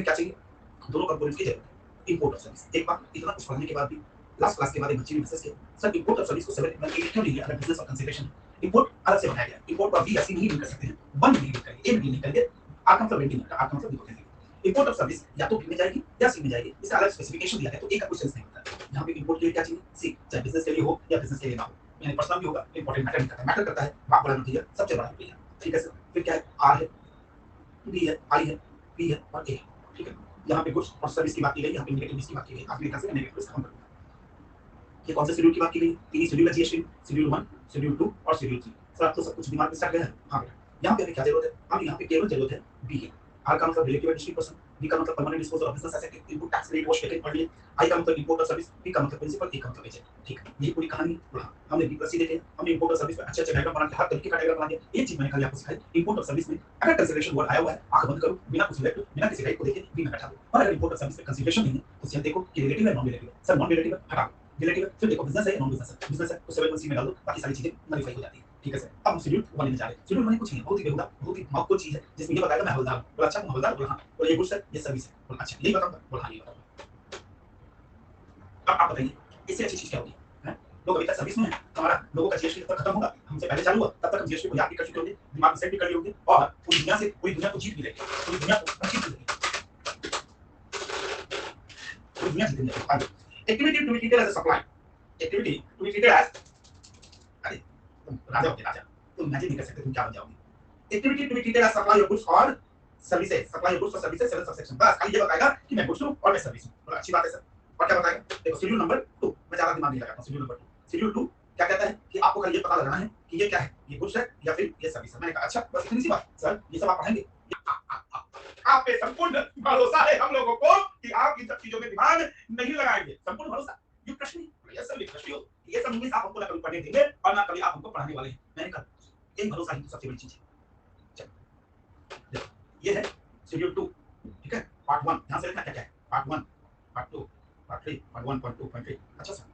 हमें क्या चाहिए? दोनों कंपोनेंट्स की जरूरत है। इंपोर्ट और सर्विस। एक बात, इतना कुछ पढ़ने के बाद भी लास्ट क्लास के बाद एक बच्चे ने मैसेज किया, सर इंपोर्ट और सर्विस को 7 में क्यों नहीं लिया अगर बिजनेस और कंसिडरेशन है? इंपोर्ट अलग से बनाया गया है। इंपोर्ट को आप बी या सी नहीं डील कर सकते हैं, वन में डील करेंगे, ए में डील नहीं करेंगे। आपका मतलब वेंडिंग है, आपका मतलब डिपोजिट है। इंपोर्ट ऑफ सर्विस या तो बी में जाएगी या सी में जाएगी, इसका अलग स्पेसिफिकेशन दिया है, तो ए का कुछ सेंस नहीं होता है। यहाँ पे इंपोर्ट के लिए क्या चाहिए? सी, चाहे बिजनेस के लिए हो या बिजनेस के लिए ना हो, यानी पर्सनल भी होगा, इंपॉर्टेंट मैटर करता है, बाप बड़ा नतीजा सबसे बड़ा रुपया। ठीक है सर, फिर क्या है? आर है, बी है, आई है, पी है और ए है। ठीक है, यहाँ पे गुड्स और सर्विस की बात की गई, यहाँ पे नेगेटिव की बात की गई। आप मेरे ख्याल से नेगेटिव खत्म करूंगा। ये कौन से शेड्यूल की बात की गई? तीन शेड्यूल है जीएसटी, शेड्यूल 1, शेड्यूल 2 और शेड्यूल 3। सर आपको सब कुछ दिमाग में सेट गया है? हाँ बेटा। यहाँ पे हमें क्या जरूरत है? हमें यहाँ पे केवल जरूरत है बी की। आर का मतलब रिलेटिव डिस्ट्रीब्यूशन, बी का मतलब permanent disposal of business asset, input tax rate wash करके पढ़ लिए, आई का मतलब इंपोर्ट और सर्विस, बी का मतलब प्रिंसिपल, ए का मतलब एजेंट। ठीक है, ये पूरी कहानी है। हमने बी प्लस सी देखे, हमने इंपोर्ट और सर्विस में अच्छे डायग्राम बना के हर तरीके का डायग्राम बना दिया। एक चीज मैंने खाली आपको सिखाई, इंपोर्ट और सर्विस में अगर कंसीडरेशन वर्ड आया हुआ है, आंख बंद करो, बिना कुछ सिलेक्ट, बिना किसी टाइप को देखे बी में बैठा दो। और अगर इंपोर्ट और सर्विस में कंसीडरेशन नहीं है तो सिर्फ देखो कि रिलेटिव है नॉन रिलेटिव है। सर नॉन रिलेटिव है, हटा दो। रिलेटिव है, फिर देखो बिजनेस है नॉन बिजनेस है, बिजनेस है तो 7 में डाल दो, बाकी सारी चीजें नलिफाई हो जाती है। ठीक है सर, अब हम शेड्यूल 1 में जा रहे हैं। शेड्यूल 1 कुछ नहीं है, बहुत ही बेहुदा, बहुत ही महत्वपूर्ण चीज है जिसमें ये बताएगा मैं हवलदार हूं। बोला अच्छा तुम हवलदार? बोला हां। बोला ये गुड्स है, ये सर्विस है। बोला अच्छा यही बताऊंगा? बोला हां यही बताऊंगा। अब आप बताइए इससे अच्छी चीज क्या होगी? हैं? लोग अभी तक सर्विस में हैं, हमारा लोगों का जीएसटी तब तक खत्म होगा, हमसे पहले चालू हुआ, तब तक हम जीएसटी को याद भी कर चुके होंगे, दिमाग में सेट भी कर लिए होंगे और पूरी दुनिया को जीत भी लेंगे, पूरी दुनिया को जीत भी लेंगे, पूरी दुनिया जीत लेंगे। Activity to be treated as a supply, activity to be treated as, अरे तुम राजा होगे राजा, तुम इमेजिन नहीं कर सकते तुम क्या बन जाओगे। Activity to be treated as supply of goods और सर्विसेज, सप्लाई ऑफ गुड्स और सर्विसेज 7 सबसेक्शन। बस खाली ये बताएगा कि मैं गुड्स हूं और मैं सर्विस हूं। बोला अच्छी बात है सर। और क्या बताएगा? देखो शेड्यूल नंबर 2, मैं ज्यादा दिमाग नहीं लगाता हूं। शेड्यूल नंबर 2, शेड्यूल 2 क्या कहता है कि आपको खाली ये पता लगाना है कि ये क्या है, ये गुड्स है या फिर ये सर्विस है। मैंने कहा अच्छा बस इतनी सी बात सर, ये सब आप पढ़ेंगे। आप पे संपूर्ण भरोसा है हम लोगों को कि आप इन सब चीजों में दिमाग नहीं लगाएंगे। संपूर्ण भरोसा। You trust me? Yes sir we trust you. ये सब इंग्लिश आप हमको ना कभी पढ़ने देंगे और ना कभी आप हमको पढ़ाने वाले हैं। मैंने कहा एक भरोसा ही तो सबसे बड़ी चीज है। चलो ये है शेड्यूल 2। ठीक है, पार्ट 1 ध्यान से देखना क्या क्या है। Part 1, part 2, part 3, part 1, part 2, part 3। अच्छा सर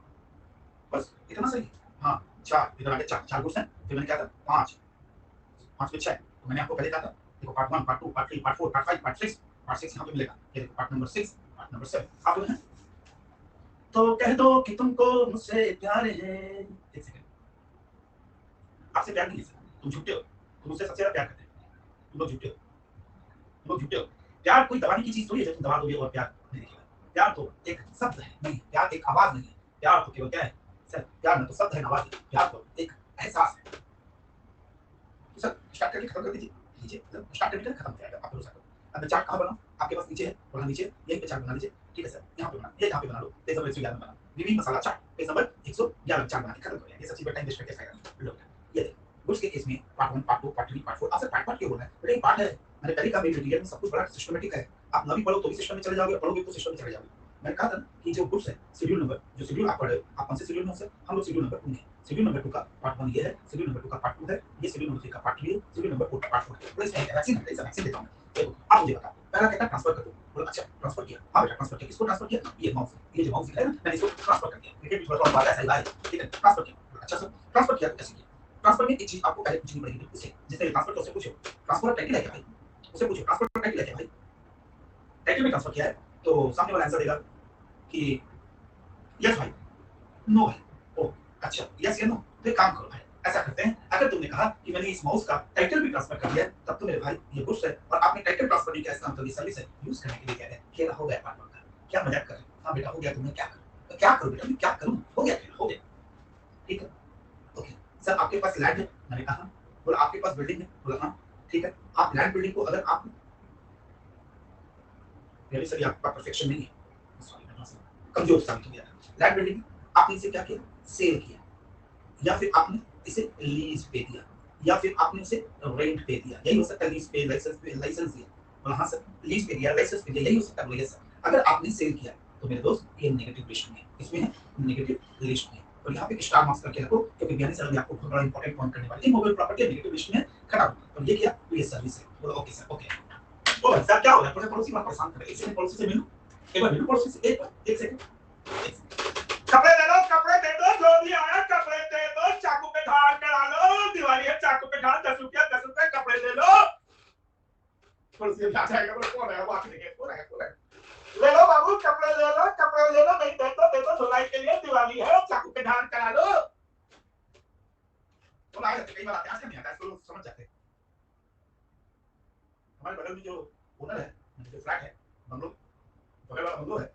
बस इतना सही? हाँ 4, इधर आगे 4 गुड्स हैं, फिर मैंने क्या था 5, 5 में 6, तो मैंने आपको पहले कहा था देखो part 1, part 2, part 3, part 4, part 5, part 6, part 6 यहाँ पे मिलेगा। ये देखो पार्ट नंबर 6, पार्ट नंबर 7 आप लोग हैं। तो कह दो कि तुमको मुझसे प्यार है। एक सेकंड, आपसे प्यार नहीं है सर, तुम झूठे हो, तुम मुझसे सबसे ज्यादा प्यार करते हैं, तुम लोग झूठे हो, तुम लोग झूठे हो। प्यार कोई दबाने की चीज थोड़ी है जो तुम दबा दोगे और प्यार नहीं दिखेगा। प्यार तो एक शब्द है, नहीं प्यार एक आवाज नहीं है। प्यार तो केवल क्या है सर? प्यार ना तो शब्द है ना आवाज है, प्यार तो एक एहसास है। तो सर स्टार्ट करके खत्म कर दीजिए, लीजिए स्टार्ट करके खत्म हो जाएगा, आप भरोसा करो। अब चार्ट कहाँ बनाऊं? आपके पास नीचे है, बोला नीचे यहीं पे चार्ट बना लीजिए। ठीक है सर, यहाँ पे बना, ये यहाँ पे बना लो, पेज नंबर 111 बना, विविध मसाला चार्ट, पेज नंबर 111 चार्ट बना के खत्म कर दिया। ये सब चीज टाइम वेस्ट करके फायदा नहीं। लो ये देखो गुड्स के केस में पार्ट 1, पार्ट 2, पार्ट 3, पार्ट 4। आप सर पार्ट क्यों बोल रहे हैं? बेटा ये पार्ट है, मैंने पहले कहा मेरे मटेरियल में सब कुछ बड़ा सिस्टमैटिक है। आप ना भी पढ़ो तो भी सिस्टम में चले जाओगे, पढ़ोगे तो सिस्टम में चले जाओगे। मैंने कहा था कि जो गुड्स है शेड्यूल नंबर, जो शेड्यूल आप पढ़ रहे हो, आप कौन से शेड्यूल में हो सर? हम लोग शेड्यूल नंबर 2 में। शेड्यूल नंबर 2 का पार्ट 1 ये है, शेड्यूल नंबर 2 का पार्ट 2 है, ये शेड्यूल नंबर 3 का पार्ट 3 है, शेड्यूल नंबर 4 का पार्ट 4 है। तो इसमें वैक्सीन है, वैक्सीन देता हूं। देखो आप मुझे बताओ, पहला कहता है ट्रांसफर कर दो। बोला अच्छा ट्रांसफर किया, हाँ बेटा ट्रांसफर किया। किसको ट्रांसफर किया? ये माउस, ये जो माउस है ना, मैंने इसको ट्रांसफर कर दिया। क्रिकेट में थोड़ा बात ऐसा ही है, ठीक है ट्रांसफर किया। अच्छा सर ट्रांसफर किया तो कैसे किया? ट्रांसफर में एक चीज आपको पहले पूछनी पड़ेगी उसे, जिसने ट्रांसफर किया उसे पूछो ट्रांसफर टाइटल है क्या भाई? उसे पूछो ट्रांसफर टाइटल है क्या भाई? टाइटल में ट्रांसफर किया है तो सामने वाला आंसर देगा कि यस भाई, नो भाई। ओ अच्छा यस या नो, तो एक काम करो भाई, ऐसा करते हैं, अगर तुमने कहा कि मैंने इस माउस का टाइटल भी ट्रांसफर कर दिया तब तो मेरे भाई ये गुड्स है और आपने टाइटल ट्रांसफर नहीं किया, इसका मतलब ये सर्विस है, यूज करने के लिए कह रहे हैं। खेला हो गया पार्ट 1 का, क्या मजाक कर रहे हो? हाँ बेटा हो गया, तुमने क्या करूं? तो क्या करूं बेटा, मैं क्या करूं? हो गया खेल, हो गया। ठीक है ओके सर आपके पास लैंड है? मैंने कहा। बोला आपके पास बिल्डिंग है? बोला हाँ। ठीक है, आप लैंड बिल्डिंग को अगर आप, मेरे सर आपका परफेक्शन नहीं है, सॉरी कमजोर साबित हो गया। लैंड बिल्डिंग आपने इसे क्या किया? सेल किया, या फिर आपने इसे लीज पे दिया, या फिर आपने इसे रेंट पे दिया। यही हो सकता है, लीज पे, लाइसेंस दिया। बोला हाँ सर लीज पे दिया, लाइसेंस पे दिया, यही हो सकता है। बोला यस सर। अगर आपने सेल किया तो मेरे दोस्त ये नेगेटिव लिस्ट में है, इसमें है नेगेटिव लिस्ट में। और यहाँ पे स्टार मार्क्स करके रखो क्योंकि बिहानी सर ने आपको बहुत बड़ा इंपॉर्टेंट पॉइंट करने वाले हैं। मोबाइल प्रॉपर्टी नेगेटिव लिस्ट में खराब, और ये किया तो ये सर्विस है। बोला ओके सर ओके। ओ भाई सर क्या हो रहा है? थोड़ा पड़ोसी बात परेशान कर रहे हैं, इसलिए पड़ोसी से मिलूं, एक बार मिलूं पड़ोसी से, एक सेकंड। कपड़े दे दो, कपड़े दे दो, जो भी आया कपड़े दे दो, चाकू पे धार करा लो, दिवाली है चाकू पे धार, 10 रुपया 10 रुपए, कपड़े दे लो। पड़ोसी आ जाएगा, बोले कौन है? वो आके देखे कौन है? फ्लैट है, बंगलो, बगल वाला बंगलो है,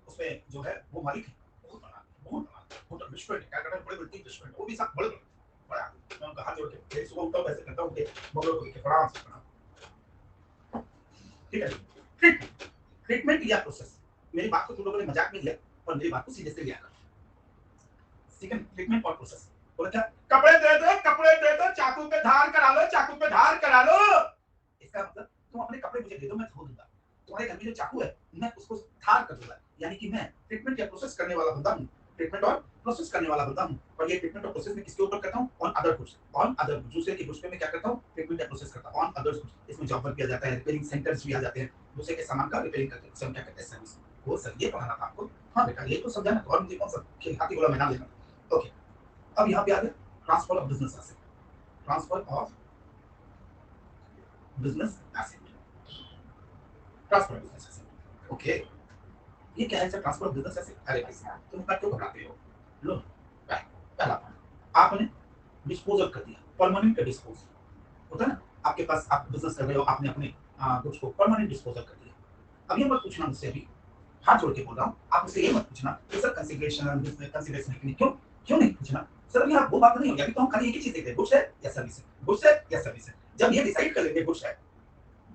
उसमें जो है वो मालिक है, बहुत बड़ा होटल रेस्टोरेंट है, कलकत्ता में बड़े-बड़े 3 रेस्टोरेंट वो भी सब बड़े-बड़े, बड़ा। मैं उनका हाथ जोड़ के डेली सुबह उठता हूँ, ऐसे करता हूँ कि बंगलो को देख के प्रणाम से प्रणाम। ठीक है? ट्रीटमेंट ट्रीटमेंट या प्रोसेस, मेरी बात को तुम लोगों ने मज़ाक में लिया और मेरी बात को सीरियसली लिया करो। सेकंड ट्रीटमेंट और प्रोसेस, बोला क्या? कपड़े दे दो, चाकू पे धार करा लो, चाकू पे धार करा लो। इसका मतलब तुम अपने कपड़े मुझे दे दो, मैं धो दूंगा। तुम्हारे घर में जो चाकू है मैं उसको धार कर दूंगा, यानी कि मैं ट्रीटमेंट या प्रोसेस करने वाला बंदा हूँ, ट्रीटमेंट और प्रोसेस करने वाला बंदा हूँ। और ये ट्रीटमेंट और प्रोसेस में किसके ऊपर करता हूँ? On other goods, on other goods. दूसरे के गुड्स पे मैं क्या करता हूँ? ट्रीटमेंट या प्रोसेस करता हूँ ऑन अदर गुड्स। इसमें जॉब वर्क किया जाता है, रिपेयरिंग सेंटर्स भी आ जाते हैं, दूसरे के सामान का रिपेयरिंग करते हैं, उसे हम क्या कहते हैं? सर्विस। वो सर ये पढ़ाना था आपको। हाँ बेटा ये तो समझा ना, तो और मुझे कौन सा हाथी घोड़ा मैदान लेना। ओके, अब यहाँ पे आ गया transfer of business asset, transfer of business asset, transfer of business asset. Okay, ये क्या है sir transfer of business asset? अरे भाई साहब तुम इतना क्यों घबराते हो? लो पहला पॉइंट, आपने डिस्पोजल कर दिया, परमानेंट डिस्पोज होता है ना, आपके पास आप बिजनेस कर रहे हो, आपने अपने गुड्स को परमानेंट डिस्पोजल कर दिया। अब ये मत पूछना मुझसे, अभी हाथ जोड़ के बोल रहा हूँ, आप मुझसे ये मत पूछना कि सर कंसिडरेशन कंसिडरेशन है क्यों क्यों नहीं पूछना सर? अभी आप वो बात नहीं होगी, अभी तो हम खाली एक ही चीज देखते हैं, गुड्स है या सर्विस है, गुड्स है या सर्विस है। जब ये डिसाइड कर लेंगे गुड्स है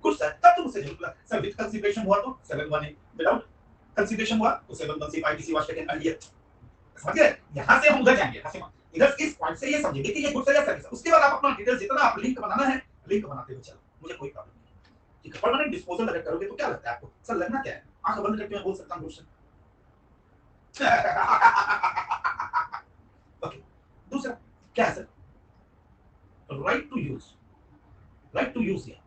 तब तुम मुझसे जरूर बोला सर विद कंसिडरेशन हुआ तो 718, विदाउट कंसिडरेशन हुआ तो 716 आईटीसी वाज टेकन अर्लियर। समझ गए? यहाँ से हम उधर जाएंगे, हसीमा इधर इस पॉइंट से ये समझेंगे कि ये गुड्स है या सर्विस है, उसके बाद आप अपना डिटेल जितना आप लिंक बनाना है लिंक बनाते हुए चलो, मुझे कोई प्रॉब्लम नहीं। ठीक है, परमानेंट डिस्पोजल अगर करोगे तो क्या लगता है आपको? सर लगना क्या है? आंख बंद करके मैं बोल सकता हूँ गुड्स ओके, दूसरा क्या है sir? Right to use, right to use here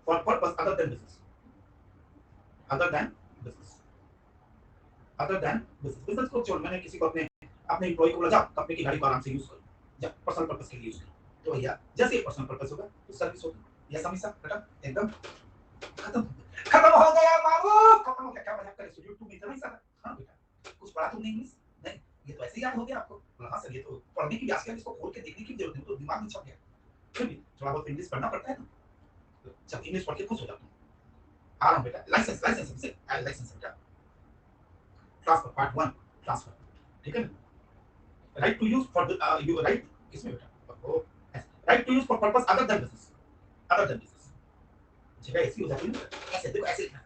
for purpose other than business, other than business, other than business. Business को छोड़, मैंने किसी को अपने अपने एम्प्लॉय को बोला जाओ कंपनी की गाड़ी को आराम से यूज करो, जा पर्सनल पर्पस के लिए यूज करो, तो भैया जैसे पर्सनल पर्पस होगा तो सर्विस होगी। यस हमेशा खत्म, एकदम खत्म, खत्म हो गया बाबू, खत्म हो गया। क्या मजाक कर रहे हो? तुम इतना ही सर? हाँ बेटा कुछ पढ़ा तुमने इंग्लिश? नहीं, ये तो ऐसे ही याद हो गया आपको। हाँ सर ये तो पढ़ने की व्यास इसको खोल के देखने की जरूरत नहीं, तो दिमाग में छप गया। फिर भी थोड़ा बहुत इंग्लिश पढ़ना पड़ता है ना, तो जब इंग्लिश पढ़ के खुश हो जाता हूँ। आ रहा हूँ बेटा, लाइसेंस लाइसेंस हमसे लाइसेंस बेटा। ट्रांसफर पार्ट 1, ट्रांसफर, ठीक है ना? Right to use for you right किसमें बेटा? Oh right to use for purpose other than business, other than business. जगह ऐसी हो जाती है ना, ऐसे देखो ऐसे लिखना।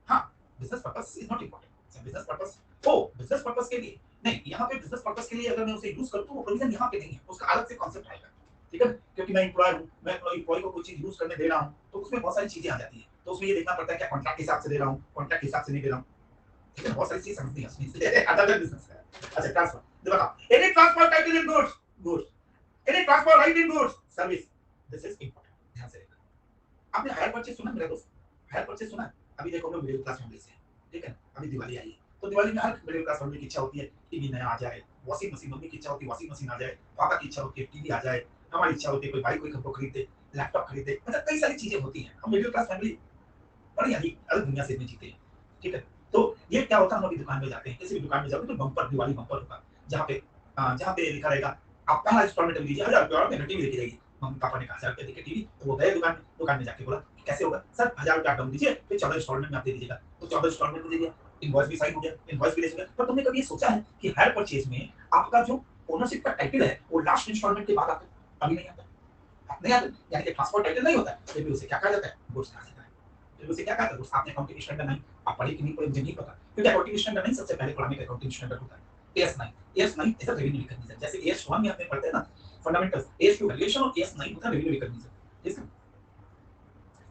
हाँ, business purpose is not important. Business purpose ओ बिजनेस पर्पस के लिए नहीं, यहाँ पे बिजनेस पर्पस के लिए अगर मैं उसे यूज करूँ तो वो प्रोविजन यहाँ पे नहीं है, उसका अलग से कॉन्सेप्ट आएगा। ठीक है, क्योंकि मैं एम्प्लॉयर हूँ, मैं एम्प्लॉय को कोई चीज यूज करने दे रहा हूँ तो उसमें बहुत सारी चीजें आ जाती है, तो उसमें ये देखना पड़ता है क्या कॉन्ट्रैक्ट के हिसाब से दे रहा हूँ, कॉन्ट्रैक्ट के हिसाब से नहीं दे रहा हूँ। ठीक है, बहुत सारी चीज समझनी है उसमें अदर देन बिजनेस का। अच्छा ट्रांसफर, देखो बताओ any transfer title in goods, goods any transfer right in goods service, this is important, ध्यान से देखना। आपने हायर परचेज सुना मेरा दोस्त? हायर परचेज सुना है? अभी देखो मैं मिडिल क्लास फैमिली से, ठीक है, अभी दिवाली आई है, तो दिवाली में हर मिडिल क्लास फैमिली की इच्छा होती है टीवी नया आ जाए, वॉशिंग मशीन, मम्मी की इच्छा होती है वॉशिंग मशीन आ जाए, पापा की इच्छा होती है टीवी आ जाए, हमारी इच्छा होती है कोई बाइक कोई हमको खरीद दे, लैपटॉप खरीद दे, मतलब कई सारी चीजें होती हैं। हम मिडिल क्लास फैमिली बड़ी अलग अलग दुनिया से में जीते हैं। ठीक है, तो ये क्या होता है, हम अभी दुकान में जाते हैं, किसी भी दुकान में जाओगे तो बम्पर दिवाली बम्पर होगा, जहाँ पे लिखा रहेगा आप पहला इंस्टॉलमेंट लीजिए 1000 रुपये और टीवी लेके जाइए। मम्मी पापा ने कहा 1000 रुपये देके टीवी, तो वो गए दुकान में जाके बोला कैसे होगा सर? 1000 रुपये आप डाउन दीजिए फिर 14 इंस्टॉलमेंट में आप दे दीजिएगा, तो 14 इंस्टॉलमेंट में दे दिया, इनवॉइस भी साइन हो गया, इनवॉइस भी ले गया। पर तुमने कभी ये सोचा है कि हायर परचेज में आपका जो ओनरशिप का टाइटल है वो लास्ट इंस्टॉलमेंट के बाद आता है? अभी नहीं आता, नहीं आता, यानी कि ट्रांसफर टाइटल नहीं होता है, फिर भी उसे क्या कहा जाता है? गुड्स कहा जाता है। फिर उसे क्या कहा जाता है? आपने अकाउंटिंग स्टैंडर्ड 9 आप पढ़े कि नहीं पढ़े मुझे नहीं पता, क्योंकि अकाउंटिंग स्टैंडर्ड 9 सबसे पहले पढ़ाने का अकाउंटिंग स्टैंडर्ड होता है। एएस9, एएस9 इज अ रेवेन्यू रिकॉग्निशन, जैसे एएस1 में आपने पढ़ते हैं ना फंडामेंटल्स, एएस2 वैल्यूएशन और एएस9 होता है रेवेन्यू रिकॉग्निशन। ठीक है,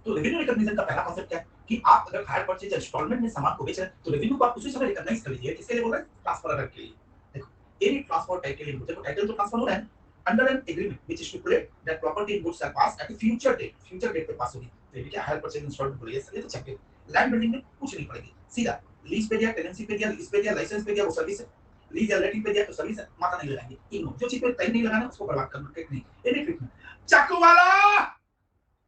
तो रेवेन्यू रिकॉग्निशन का पहला कांसेप्ट क्या है कि आप अगर हायर परचेज इंस्टॉलमेंट में सामान को बेच रहे हैं तो रेवेन्यू को आप उसी समय रिकॉग्नाइज कर लीजिए। किसके लिए बोल रहे हैं? ट्रांसफर अगर के लिए। देखो एनी ट्रांसफर टाइटल इन, देखो टाइटल तो ट्रांसफर हो रहा है under an agreement which stipulate that property in goods are pass at a future date पे पास होगी, तो ये क्या हायर परचेज इंस्टॉलमेंट बोलिए, ये तो चैंपियन। लैंड बिल्डिंग में कुछ नहीं पड़ेगी, सीधा लीज पे दिया, टेनेंसी पे दिया, लीज पे दिया, लाइसेंस पे दिया, वो सर्विस है। लीज या लेटिंग पे दिया तो सर्विस है, माथा नहीं लगाएंगे। इग्नोर, जो चीज पे टाइम नहीं लगाना उसको बर्बाद करना, नहीं। एनी ट्रीटमेंट चाकू वाला,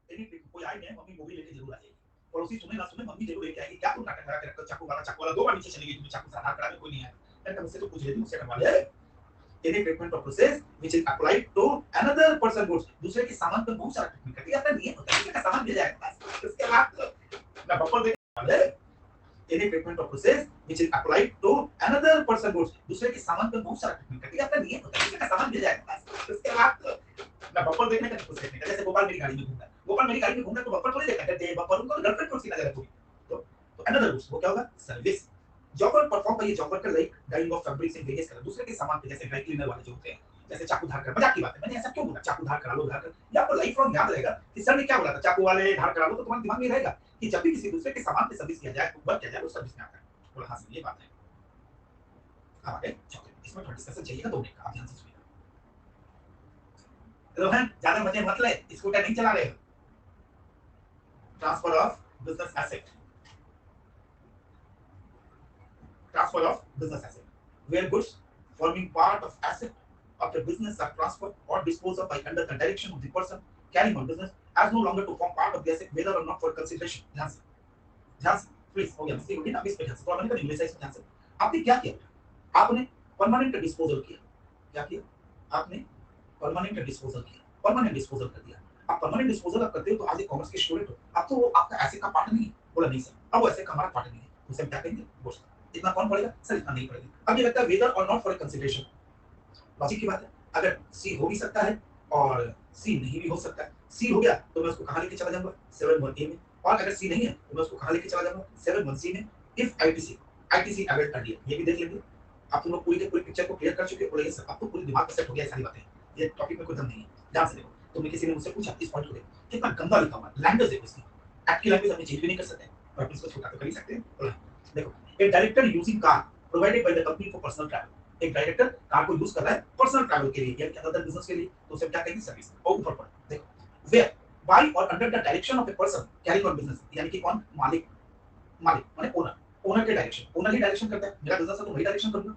एनी ट्रीटमेंट कोई आए नहीं, मम्मी मूवी लेके जरूर आ जाएगी, पड़ोसी सुने ना सुने मम्मी जरूर लेके आएगी। क्या तुम नाटक लगा के रखो? चाकू वाला 2 बार नीचे चली गई, तुम्हें चाकू से हाथ करा में कोई नहीं आया। मैंने कहा मुझसे तो पूछ लेती, मुझसे करवा ले। any treatment or process which is applied to another person goods, दूसरे के सामान पे बहुत सारा ट्रीटमेंट करती है, ऐसा नहीं होता है, दूसरे का सामान मिल जाएगा बस, उसके बाद ना बफर देखने वाले any treatment or process which is applied to another person goods, दूसरे के सामान पे बहुत सारा ट्रीटमेंट करती है, ऐसा नहीं होता है, दूसरे का सामान मिल जाएगा बस, उसके बाद ना बफर देखने का कुछ देखने का, जैसे गोपाल मेरी गाड़ी में घूमता है, गोपाल मेरी गाड़ी में घूमता है तो बफर थोड़ी देखा करते हैं, बफर उनको गर्लफ्रेंड को सीधा नजर रखोगी, तो another goods वो क्या होगा, सर्विस। जॉबर परफॉर्म करिए, जॉबर का like dyeing of fabrics in various colour, दूसरे के सामान पे जैसे ड्राई क्लीनर वाले जो होते हैं, जैसे चाकू धार कर, मजाक की बात है, मैंने ऐसा क्यों बोला चाकू धार करा लो, धार कर, ये आपको लाइफ लॉन्ग याद रहेगा कि सर ने क्या बोला था, चाकू वाले धार करा लो, तो तुम्हारे दिमाग में रहेगा कि जब भी किसी दूसरे के सामान पे सर्विस किया जाए, वर्क किया जाए, वो सर्विस में आता है। बोला हाँ सर ये बात है। अब आगे चॉकलेट, इसमें थोड़ा डिस्कशन चाहिएगा 2 मिनट का, आप ध्यान से सुनिएगा। रोहन ज्यादा मजे मत ले, स्कूटर नहीं चला रहे हो। Transfer of business asset, transfer of business asset, where goods forming part of asset of the business are transferred or disposed of by under the direction of the person carrying on business as no longer to form part of the asset, whether or not for consideration। ध्यान से please हो गया, mistake हो गई ना, इस पे ध्यान से, परमानेंट का इंग्लिश है, इसमें ध्यान से। आपने क्या किया, आपने परमानेंट डिस्पोजल किया, क्या किया आपने, परमानेंट डिस्पोजल किया, परमानेंट डिस्पोजल कर दिया। आप परमानेंट डिस्पोजल आप करते हो तो आज एक कॉमर्स के स्टूडेंट हो, अब तो वो आपका एसेट का पार्ट नहीं है। बोला नहीं सर, अब वो एसेट का हमारा पार्ट नहीं है, उसे हम क्या कहेंगे, बोल इतना कौन पड़ेगा सर, इतना नहीं पड़ेगा। अब ये लगता है वेदर और नॉट फॉर कंसीडरेशन, लॉजिक की बात है, अगर सी हो भी सकता है और सी नहीं भी हो सकता है। सी हो गया तो मैं उसको कहां लेके चला जाऊंगा, 7(1) में, और अगर सी नहीं है तो मैं उसको कहां लेके चला जाऊंगा, 7(1) में। इफ आईटीसी अवेल कर दिया, ये भी देख लेंगे। आप तुम लोग पूरी के पूरी पिक्चर को क्लियर कर चुके हो, बोले सर अब तो पूरी दिमाग में सेट हो गया सारी बातें, ये टॉपिक में कोई दम नहीं है। ध्यान से देखो, तुमने किसी ने मुझसे पूछा इस पॉइंट को देखो, कितना गंदा लिखा हुआ है, लैंग्वेज देखो इसकी, आपकी लैंग्वेज हम चेंज भी नहीं कर सकते, पर इसको छोटा तो कर ही सकते हैं। देखो, ए director using car provided by the company for personal travel, एक डायरेक्टर कार को यूज कर रहा है पर्सनल ट्रैवल के लिए या अदर बिजनेस के लिए, तो उसे क्या कहेंगे, सर्विस। और ऊपर पर देखो, वेयर बाय और under the direction of a person carrying on business, यानी कि कौन, मालिक, मालिक माने ओनर, ओनर के डायरेक्शन, ओनर ही डायरेक्शन करता है, मेरा बिजनेस है तो वही डायरेक्शन करूंगा।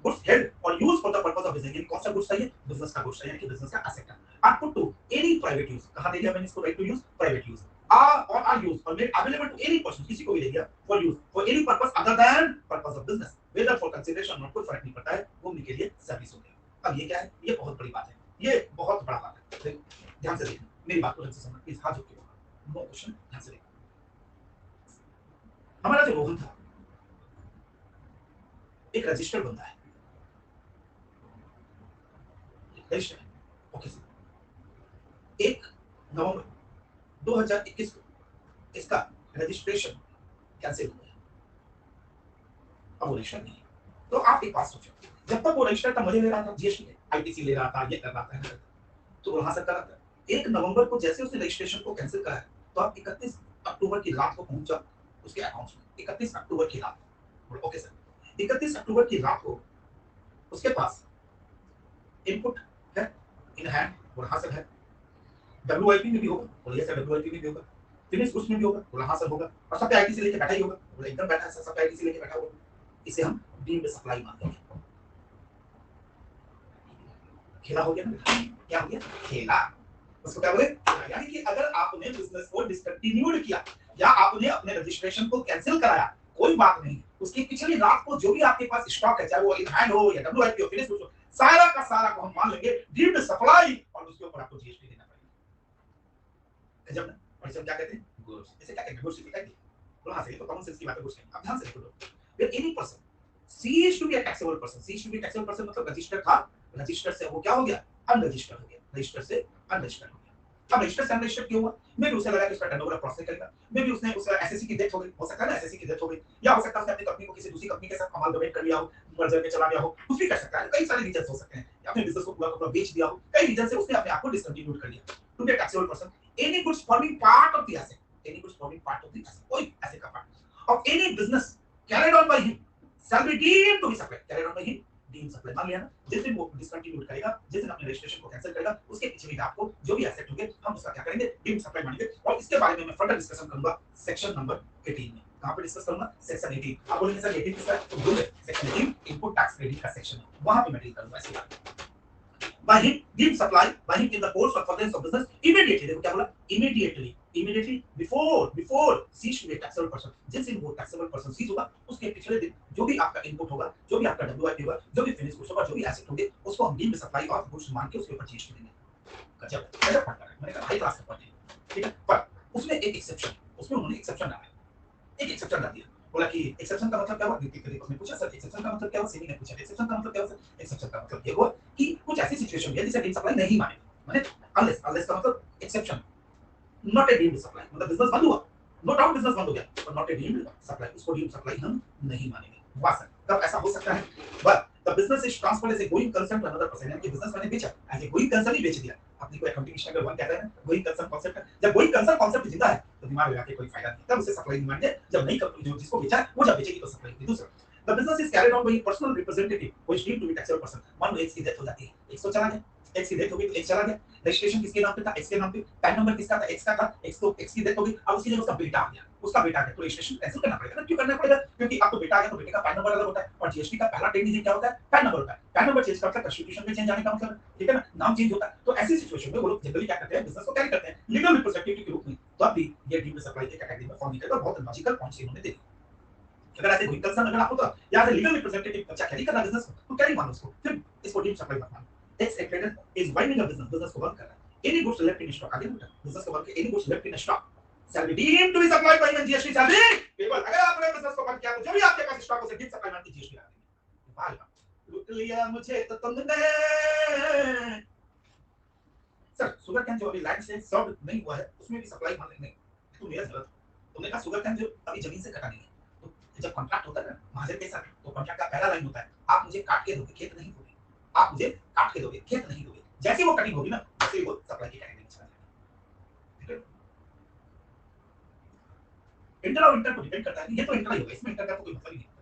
गुड्स हेल्ड और use for the purpose of business, यानी कौन सा गुड्स चाहिए, बिजनेस का गुड्स चाहिए, यानी कि बिजनेस का एसेट है। Or put to any private use, कहां दे दिया मैंने इसको, right to use, private use, are used or made available to any person, किसी को भी दे दिया, for use for any purpose other than purpose of business, whether for consideration not, कोई फर्क नहीं पड़ता है, घूमने के लिए सर्विस हो गया। अब ये क्या है, ये बहुत बड़ी बात है, ये बहुत बड़ा बात है। देखो ध्यान से देखना, मेरी बात को ढंग से समझना प्लीज, हाथ जोड़ के बोलना, नो क्वेश्चन, ध्यान से देखना। हमारा जो रोहन था एक रजिस्टर्ड बंदा है, रजिस्टर्ड है, ओके सर। 1 नवंबर 2021 को इसका रजिस्ट्रेशन कैंसिल हो गया, अब वो रजिस्टर नहीं है। तो आप एक बात सोचो, जब तक वो रजिस्टर का मजे ले रहा था, जीएसटी आईटीसी ले रहा था, ये कर रहा था, तो वहां से कर रहा था। 1 नवंबर को जैसे उसने रजिस्ट्रेशन को कैंसिल करा है, तो आप 31 अक्टूबर की रात को पहुंचा उसके अकाउंट में, 31 अक्टूबर की रात, ओके सर, 31 अक्टूबर की रात को उसके पास इनपुट है इन हैंड, और हासिल है, डब्ल्यूआईपी में भी होगा, बोले सर डब्ल्यूआईपी में भी होगा, फिनिश उसमें भी होगा, बोला हाँ सर होगा, और सब पे आईटीसी लेके बैठा ही होगा, बोला एकदम बैठा है सर, सब पे आईटीसी लेके बैठा होगा, इसे हम डीम्ड सप्लाई मान लेंगे। खेला हो गया ना, क्या हो गया, खेला, उसको क्या बोले, यानी कि अगर आपने बिजनेस को डिसकंटिन्यूड किया या आपने अपने रजिस्ट्रेशन को कैंसिल कराया, कोई बात नहीं, उसकी पिछली रात को जो भी आपके पास स्टॉक है, चाहे वो इन हैंड हो या डब्ल्यूआईपी हो, फिनिश हो, सारा का सारा को हम मान लेंगे डीम्ड सप्लाई, और उसके ऊपर आपको जीएसटी देना पड़ेगा। गजब ना, और इसे हम क्या कहते हैं, गुड्स। इसे क्या कहते हैं, गुड्स कहते हैं, तो हां से तो कॉमन सेंस की बात है, गुड्स कहते हैं। अब ध्यान से देखो, फिर any person cease to be a taxable person, cease to be a taxable person मतलब रजिस्टर था, रजिस्टर से वो क्या हो गया, अनरजिस्टर्ड हो गया, रजिस्टर से अनरजिस्टर्ड हो गया। अब रजिस्टर से अनरजिस्टर्ड क्यों हुआ, मे भी उसे लगा कि उसका टर्नओवर प्रोसेस करेगा, मे भी उसने उसका एसएससी की डेथ हो गई, हो सकता है ना एसएससी की डेथ हो गई, या हो सकता है उसने अपनी कंपनी को किसी दूसरी कंपनी के साथ अमालगमेट कर लिया हो, मर्जर में चला गया हो, कुछ भी कर सकता है, कई सारे रीजंस हो सकते हैं, या अपने बिजनेस को पूरा का पूरा बेच दिया हो, कई रीजन से उसने अपने आप को डिसकंटिन्यूड कर लिया। To be a taxable person, any goods forming part of the asset, any goods forming part of the asset, कोई एसेट का part of any business carried on by him shall be deemed to be supply, carried on by him, deemed supply, मान लिया ना, जिस दिन वो discontinued करेगा, जिस दिन अपने रजिस्ट्रेशन को कैंसिल करेगा, उसके पिछली रात को जो भी एसेट होंगे हम उसका क्या करेंगे, डीम्ड सप्लाई मानेंगे, और इसके बारे में मैं फर्दर डिस्कशन करूंगा सेक्शन नंबर 18 में। कहां पे डिस्कस करूंगा, सेक्शन 18। आप बोलेंगे सर 18 किसका है, तो गुड है, सेक्शन 18 इनपुट टैक्स क्रेडिट का सेक्शन है, वहां पे मैं डील करूंगा इसके बारे में। by him give supply by him in the course or furtherance of business immediately, देखो क्या बोला, immediately before cease to be a taxable person, जिस दिन वो taxable person cease होगा उसके पिछले दिन जो भी आपका इनपुट होगा, जो भी आपका WIP होगा, जो भी फिनिश गुड्स होगा, जो भी एसेट होंगे, उसको हम डीम सप्लाई ऑफ गुड्स मान के उसके ऊपर जीएसटी देंगे। गजब गजब फंड है, मैंने कहा हाई क्लास का फंड है, ठीक है। पर उसमें एक एक्सेप्शन, उसमें उन्होंने एक्सेप्शन डाला, एक एक्सेप्शन डाल दिया, बोला कि एक्सेप्शन का मतलब क्या हुआ, नीति के उसने पूछा सर एक्सेप्शन का मतलब क्या हुआ, सेमी ने पूछा एक्सेप्शन का मतलब क्या हुआ, एक्सेप्शन का मतलब ये हुआ कि कुछ ऐसी सिचुएशन है जिसे डीम सप्लाई नहीं मानेगा, माने अनलेस का मतलब exception, not a deemed supply, मतलब बिजनेस बंद हुआ, नो डाउट बिजनेस बंद हो गया, पर नॉट ए डीम्ड सप्लाई, उसको डीम्ड सप्लाई हम नहीं मानेंगे। वाह सर, कब ऐसा हो सकता है, but the business is transferred as a going concern to another person, यानी कि बिजनेस मैंने बेचा एज ए गोइंग कंसर्न ही बेच दिया। अपनी कोई अकाउंटिंग स्टैंडर्ड 1 कहता है ना, गोइंग कंसर्न कांसेप्ट है, जब गोइंग कंसर्न कांसेप्ट जिंदा है तो दिमाग लगा के कोई फायदा नहीं, तब उसे सप्लाई नहीं मानेंगे, जब नहीं कंपनी जो जिसको बेचा है वो जब बेचेगी तो सप्लाई होगी। दूसरा, the business is carried out by personal representative which deem to be taxable person, मान लो एक्स की डेथ हो जाती है, एक्स तो चला गया, एक्स की डेथ हो गई तो एक्स चला गया, रजिस्ट्रेशन किसके नाम पे था, एक्स के नाम पे, पैन नंबर किसका था, एक्स का था, एक्स तो एक्स की डेथ हो गई, अब उसकी जगह उसका बेटा आ गया, उसका बेटा है तो रजिस्ट्रेशन कैंसिल करना पड़ेगा ना, क्यों करना पड़ेगा, क्योंकि अब तो बेटा आ गया तो बेटे का पैन नंबर अलग होता है और जीएसटी का पहला 10 डिजिट क्या होता है, पैन नंबर होता है, पैन नंबर चेंज करता है कॉन्स्टिट्यूशन में चेंज आने का मतलब, ठीक है ना, नाम चेंज होता है, तो ऐसी सिचुएशन में वो लोग जनरली क्या करते हैं, बिजनेस को कैरी करते हैं लीगल रिप्रेजेंटेटिव के रूप में, तो अब भी ये डीम्ड सप्लाई के कैटेगरी में फॉर्म नहीं करेगा, बहुत लॉजिकल पॉइंट्स इन्होंने दे दिए। अगर ऐसे कोई कंसर्न अगर आपको तो या एज लीगल रिप्रेजेंटेटिव अच्छा कैरी करना बिजनेस को तो कैरी मानो उसको, फिर इसको डीम सप्लाई मत मानो। Tax A trader is winding a business, business को बंद कर रहा है, any goods left in stock, आगे बेटा बिजनेस को बंद के any goods left in stock shall be deemed to be supplied by when GST shall be payable, अगर आपने बिजनेस को बंद किया तो जो भी आपके पास स्टॉक उसे डीम सप्लाई मान के जीएसटी लगा देंगे। बाल लूट लिया मुझे तो तुमने, सर शुगर कैन जो अभी लैंड से सर्व नहीं हुआ है उसमें भी सप्लाई मान लेंगे, तो मेरा गलत, तुमने कहा शुगर कैन जो अभी जमीन से कटा नहीं है, तो जब कॉन्ट्रैक्ट होता है ना महाजन के साथ, तो कॉन्ट्रैक्ट का पहला लाइन होता है, आप मुझे काट के दोगे खेत नहीं दोगे, आप मुझे काट के दोगे खेत नहीं दोगे, जैसे वो कटिंग होगी ना वैसे ही वो सप्लाई की कैटेगरी में चला जाएगा, ठीक है। इंटर और इंटर को डिपेंड करता है, ये तो इंटर ही होगा, इसमें इंटर का तो कोई मतलब ही नहीं होता।